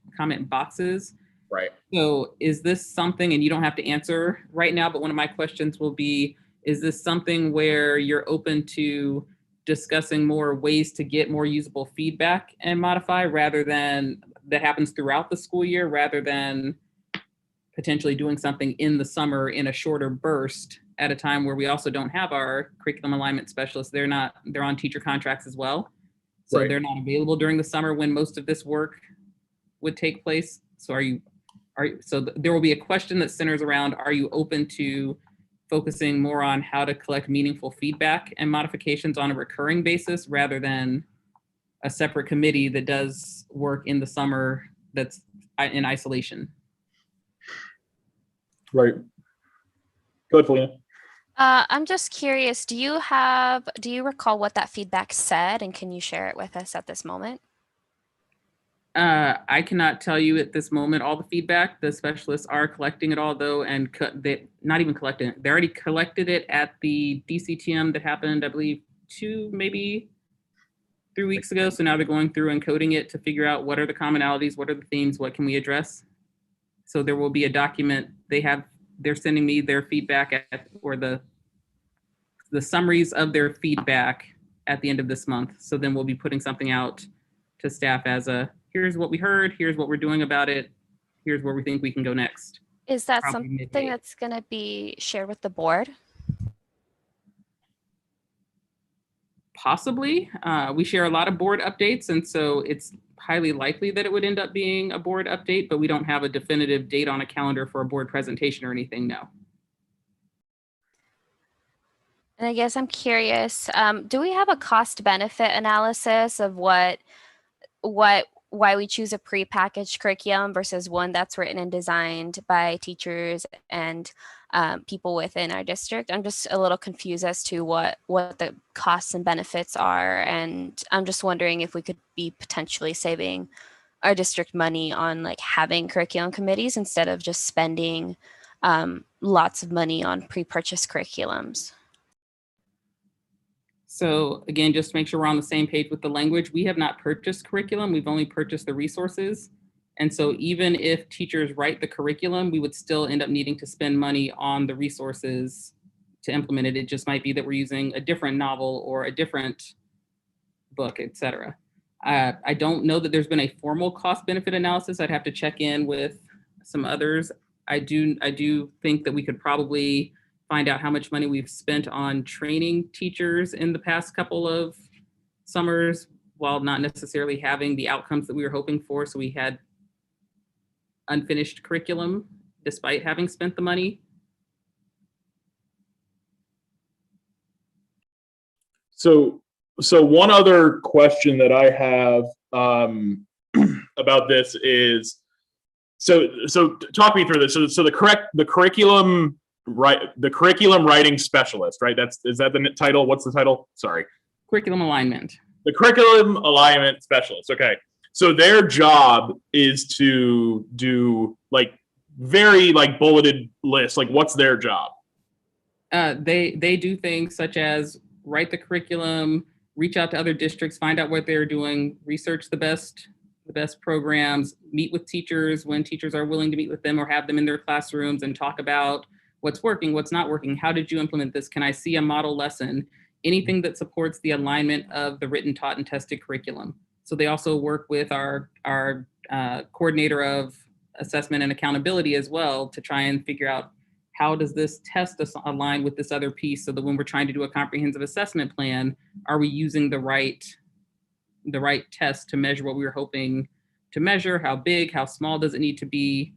boxes. Right. So is this something, and you don't have to answer right now, but one of my questions will be, is this something where you're open to discussing more ways to get more usable feedback and modify, rather than that happens throughout the school year, rather than potentially doing something in the summer in a shorter burst at a time where we also don't have our curriculum alignment specialists? They're on teacher contracts as well. So Right. They're not available during the summer when most of this work would take place. So there will be a question that centers around, are you open to focusing more on how to collect meaningful feedback and modifications on a recurring basis, rather than a separate committee that does work in the summer that's in isolation? Right. Go ahead, Felina. I'm just curious, do you recall what that feedback said, and can you share it with us at this moment? I cannot tell you at this moment all the feedback. The specialists are collecting it all, though, and they not even collecting it. They already collected it at the DCTM that happened, I believe, 2, maybe 3 weeks ago. So now they're going through and coding it to figure out what are the commonalities, what are the themes, what can we address. So there will be a document they're sending me their feedback or the summaries of their feedback at the end of this month. So then we'll be putting something out to staff as here's what we heard, here's what we're doing about it, here's where we think we can go next. Is that Probably something mid-May. that's going to be shared with the board? Possibly. We share a lot of board updates, and so it's highly likely that it would end up being a board update, but we don't have a definitive date on a calendar for a board presentation or anything, no. And I guess I'm curious, do we have a cost benefit analysis of why we choose a prepackaged curriculum versus one that's written and designed by teachers and people within our district? I'm just a little confused as to what the costs and benefits are. And I'm just wondering if we could be potentially saving our district money on like having curriculum committees instead of just spending lots of money on pre-purchased curriculums. So again, just to make sure we're on the same page with the language, we have not purchased curriculum. We've only purchased the resources. And so even if teachers write the curriculum, we would still end up needing to spend money on the resources to implement it. It just might be that we're using a different novel or a different book, et cetera. I don't know that there's been a formal cost benefit analysis. I'd have to check in with some others. I do think that we could probably find out how much money we've spent on training teachers in the past couple of summers while not necessarily having the outcomes that we were hoping for. So we had unfinished curriculum despite having spent the money. So one other question that I have about this is, so talk me through this. So the curriculum writing specialist, right? Is that the title? What's the title? Sorry. Curriculum alignment. The curriculum alignment specialist. Okay. So their job is to do like very like bulleted lists. Like what's their job? They do things such as write the curriculum, reach out to other districts, find out what they're doing, research the best programs, meet with teachers when teachers are willing to meet with them or have them in their classrooms and talk about what's working, what's not working, how did you implement this? Can I see a model lesson? Anything that supports the alignment of the written, taught, and tested curriculum. So they also work with our coordinator of assessment and accountability as well to try and figure out how does this test align with this other piece so that when we're trying to do a comprehensive assessment plan, are we using the right test to measure what we were hoping to measure? How big, how small does it need to be?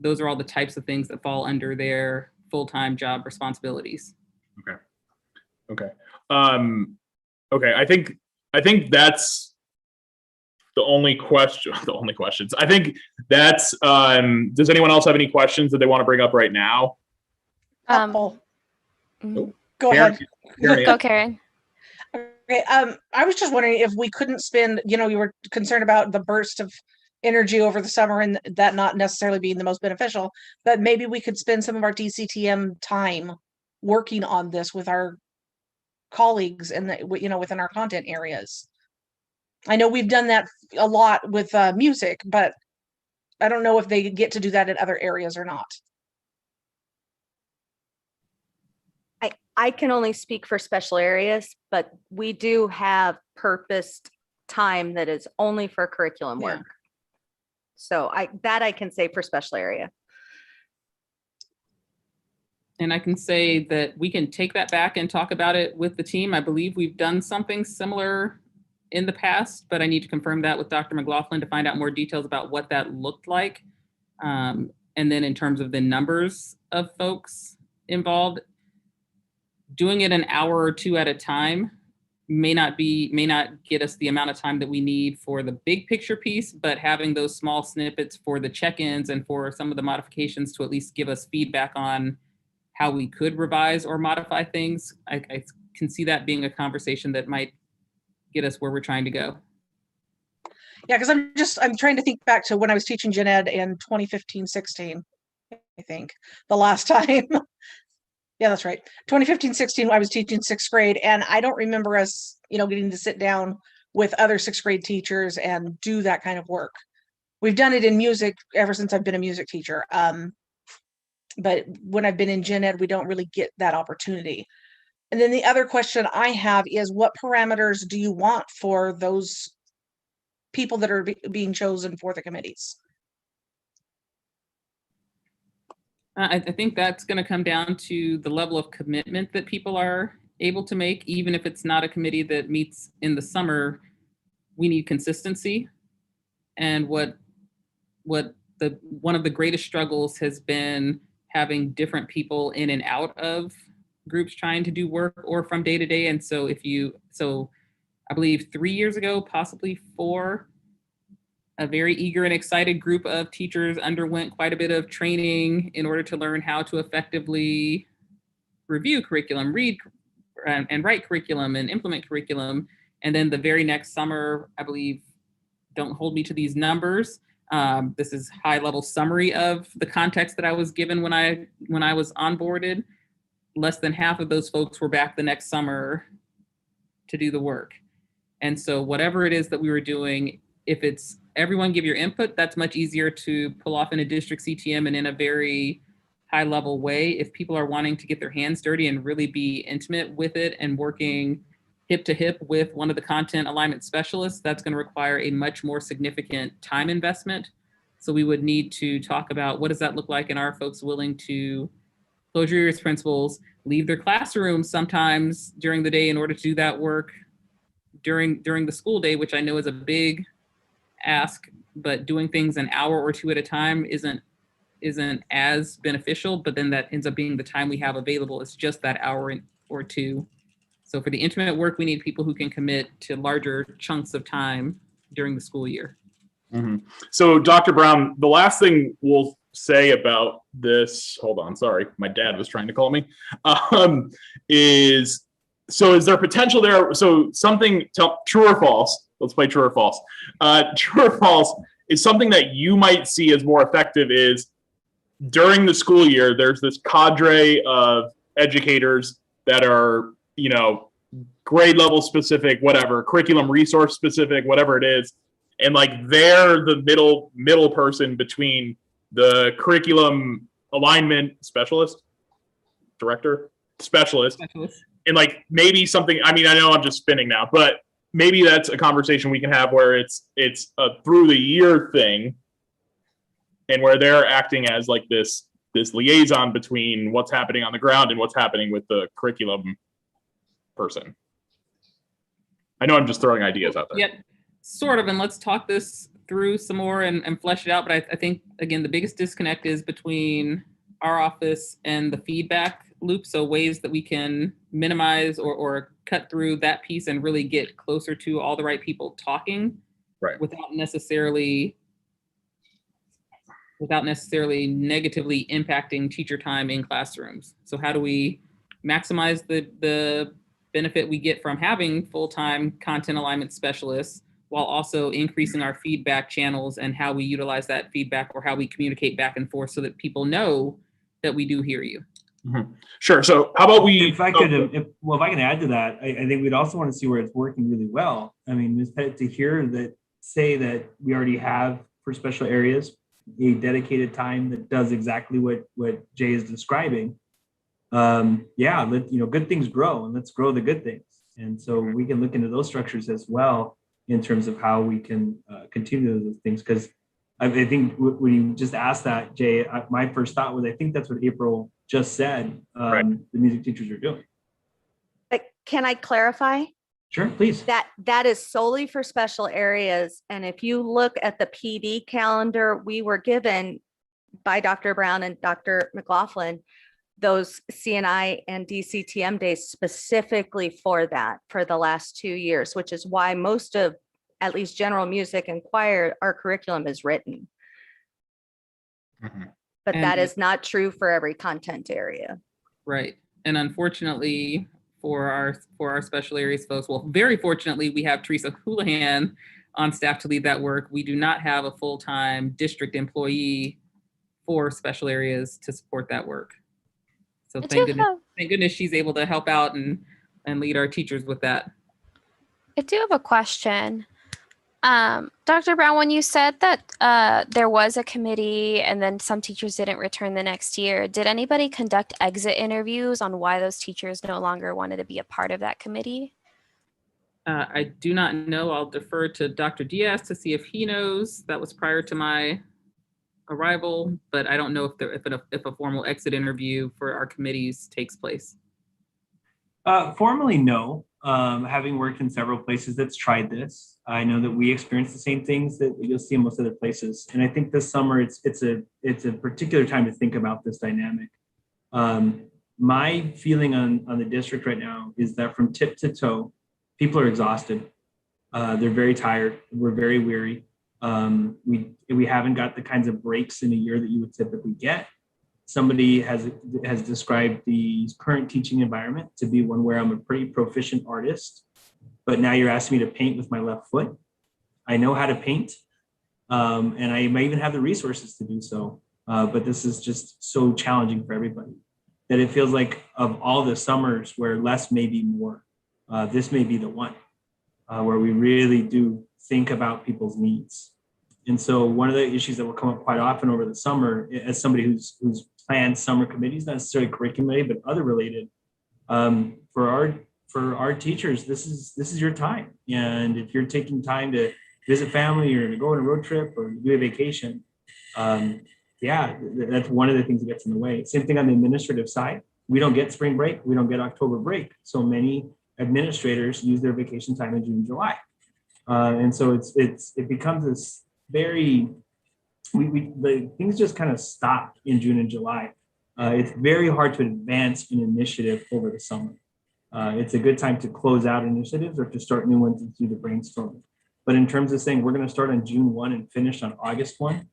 Those are all the types of things that fall under their full-time job responsibilities. Okay. Okay. I think that's the only question. The only questions. I think that's. Does anyone else have any questions that they want to bring up right now? Go Karen, ahead. Go, Karen. Okay. I was just wondering if we couldn't spend. You were concerned about the burst of energy over the summer and that not necessarily being the most beneficial, but maybe we could spend some of our DCTM time working on this with our colleagues and within our content areas. I know we've done that a lot with music, but I don't know if they get to do that in other areas or not. I can only speak for special areas, but we do have purposed time that is only for curriculum work. So I can say for special area. And I can say that we can take that back and talk about it with the team. I believe we've done something similar in the past, but I need to confirm that with Dr. McLaughlin to find out more details about what that looked like. And then in terms of the numbers of folks involved, doing it an hour or two at a time may not get us the amount of time that we need for the big picture piece, but having those small snippets for the check-ins and for some of the modifications to at least give us feedback on how we could revise or modify things. I can see that being a conversation that might get us where we're trying to go. Yeah, because I'm trying to think back to when I was teaching gen ed in 2015-16, I think, the last time. Yeah, that's right. 2015-16, I was teaching sixth grade, and I don't remember us, getting to sit down with other sixth grade teachers and do that kind of work. We've done it in music ever since I've been a music teacher. But when I've been in gen ed, we don't really get that opportunity. And then the other question I have is, what parameters do you want for those people that are being chosen for the committees? I think that's going to come down to the level of commitment that people are able to make. Even if it's not a committee that meets in the summer, we need consistency. And one of the greatest struggles has been having different people in and out of groups trying to do work or from day to day. And so I believe 3 years ago, possibly 4, a very eager and excited group of teachers underwent quite a bit of training in order to learn how to effectively review curriculum, read and write curriculum and implement curriculum. And then the very next summer, I believe, don't hold me to these numbers, this is high level summary of the context that I was given when I was onboarded. Less than half of those folks were back the next summer to do the work. And so whatever it is that we were doing, if it's everyone give your input, that's much easier to pull off in a district CTM and in a very high level way. If people are wanting to get their hands dirty and really be intimate with it and working hip to hip with one of the content alignment specialists, that's going to require a much more significant time investment. So we would need to talk about what does that look like, and are folks willing to close your ears principals, leave their classrooms sometimes during the day in order to do that work during the school day, which I know is a big ask, but doing things an hour or 2 at a time isn't as beneficial, but then that ends up being the time we have available. It's just that hour or 2. So for the intimate work, we need people who can commit to larger chunks of time during the school year. Mm-hmm. So Dr. Brown, the last thing we'll say about this, hold on, sorry, my dad was trying to call me, is there potential there? So true or false, let's play true or false. True or false is something that you might see as more effective is during the school year, there's this cadre of educators that are, grade level specific, whatever, curriculum resource specific, whatever it is. And they're the middle person between the curriculum alignment specialist, director, specialist. And maybe something, I know I'm just spinning now, but maybe that's a conversation we can have where it's a through the year thing, and where they're acting as this liaison between what's happening on the ground and what's happening with the curriculum person. I know I'm just throwing ideas out there. Yeah, sort of. And let's talk this through some more and flesh it out. But I think, again, the biggest disconnect is between our office and the feedback loop. So ways that we can minimize or cut through that piece and really get closer to all the right people talking, right, without necessarily negatively impacting teacher time in classrooms. So how do we maximize the benefit we get from having full-time content alignment specialists while also increasing our feedback channels and how we utilize that feedback or how we communicate back and forth so that people know that we do hear you? Mm-hmm. Sure. So how about we? If I can add to that, I think we'd also want to see where it's working really well. To hear that, say that we already have for special areas a dedicated time that does exactly what Jay is describing. Good things grow, and let's grow the good things. And so we can look into those structures as well in terms of how we can continue those things. Because I think when you just asked that, Jay, my first thought was, I think that's what April just said, right, the music teachers are doing. But can I clarify? Sure, please. That is solely for special areas. And if you look at the PD calendar, we were given by Dr. Brown and Dr. McLaughlin those CNI and DCTM days specifically for that for the last 2 years, which is why most of, at least general music and choir, our curriculum is written. Mm-hmm. But that is not true for every content area. Right. And unfortunately for our special areas folks, well, very fortunately, we have Teresa Houlihan on staff to lead that work. We do not have a full-time district employee for special areas to support that work. So I do thank goodness she's able to help out and lead our teachers with that. I do have a question. Dr. Brown, when you said that there was a committee and then some teachers didn't return the next year, did anybody conduct exit interviews on why those teachers no longer wanted to be a part of that committee? I do not know. I'll defer to Dr. Diaz to see if he knows. That was prior to my arrival, but I don't know if a formal exit interview for our committees takes place. Formally, no. Having worked in several places that's tried this, I know that we experience the same things that you'll see in most other places. And I think this summer it's a particular time to think about this dynamic. My feeling on the district right now is that from tip to toe, people are exhausted. They're very tired. We're very weary. We haven't got the kinds of breaks in a year that you would typically get. Somebody has described the current teaching environment to be one where I'm a pretty proficient artist, but now you're asking me to paint with my left foot. I know how to paint, and I might even have the resources to do so, but this is just so challenging for everybody that it feels like of all the summers where less may be more, this may be the one where we really do think about people's needs. And so one of the issues that will come up quite often over the summer, as somebody who's planned summer committees, not necessarily curriculum related, but other related, for our teachers, this is your time. And if you're taking time to visit family or to go on a road trip or do a vacation, that's one of the things that gets in the way. Same thing on the administrative side. We don't get spring break. We don't get October break. So many administrators use their vacation time in June and July. And so it becomes this very, the things just kind of stop in June and July. It's very hard to advance an initiative over the summer. It's a good time to close out initiatives or to start new ones and do the brainstorming. But in terms of saying we're going to start on June 1 and finish on August 1,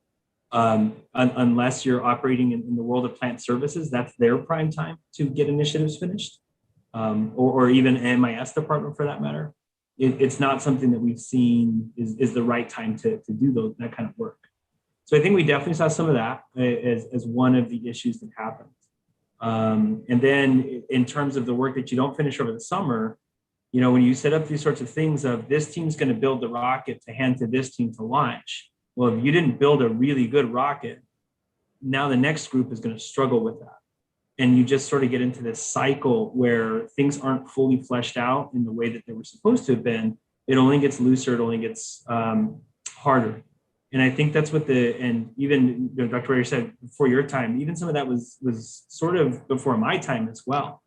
unless you're operating in the world of plant services, that's their prime time to get initiatives finished, or even MIS department for that matter. It's not something that we've seen is the right time to do that kind of work. So I think we definitely saw some of that as one of the issues that happened. And then in terms of the work that you don't finish over the summer, when you set up these sorts of things of this team's going to build the rocket to hand to this team to launch. Well, if you didn't build a really good rocket, now the next group is going to struggle with that. And you just sort of get into this cycle where things aren't fully fleshed out in the way that they were supposed to have been. It only gets looser, it only gets harder. And I think that's what and even Dr. Rader said before your time, even some of that was sort of before my time as well.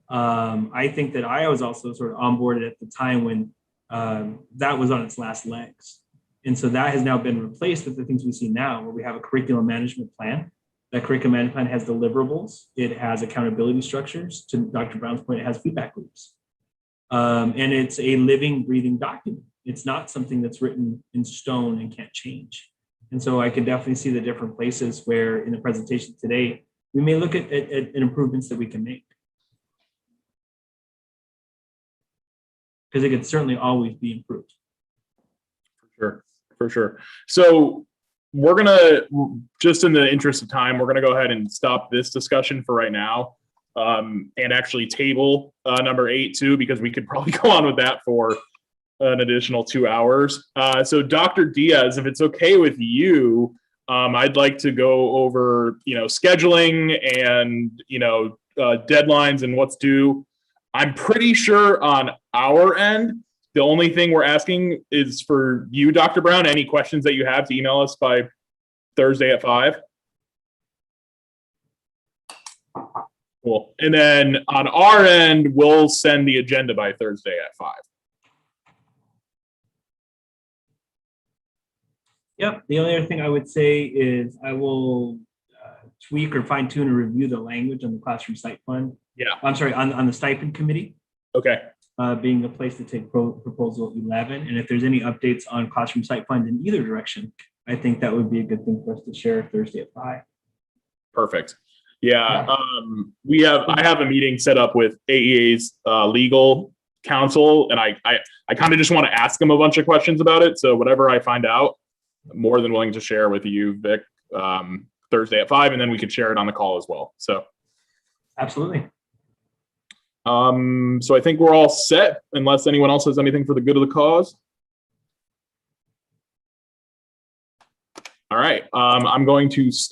I think that I was also sort of onboarded at the time when that was on its last legs. And so that has now been replaced with the things we see now, where we have a curriculum management plan. That curriculum management plan has deliverables. It has accountability structures. To Dr. Brown's point, it has feedback loops. And it's a living, breathing document. It's not something that's written in stone and can't change. And so I can definitely see the different places where in the presentation today, we may look at improvements that we can make. Because it could certainly always be improved. For sure. So we're gonna, just in the interest of time, we're gonna go ahead and stop this discussion for right now, and actually table number 8 too, because we could probably go on with that for an additional 2 hours. So Dr. Diaz, if it's okay with you, I'd like to go over, scheduling and, deadlines and what's due. I'm pretty sure on our end, the only thing we're asking is for you, Dr. Brown, any questions that you have to email us by Thursday at 5. Cool. And then on our end, we'll send the agenda by Thursday at 5. Yep. The only other thing I would say is I will tweak or fine tune and review the language on the classroom site fund. Yeah. I'm sorry, on the stipend committee. Okay. Being the place to take proposal 11. And if there's any updates on classroom site fund in either direction, I think that would be a good thing for us to share Thursday at 5. Perfect. Yeah. I have a meeting set up with AEA's legal counsel, and I kind of just want to ask them a bunch of questions about it. So whatever I find out, I'm more than willing to share with you, Vic, Thursday at 5, and then we can share it on the call as well. So Absolutely. So I think we're all set, unless anyone else has anything for the good of the cause. All right, I'm going to stop.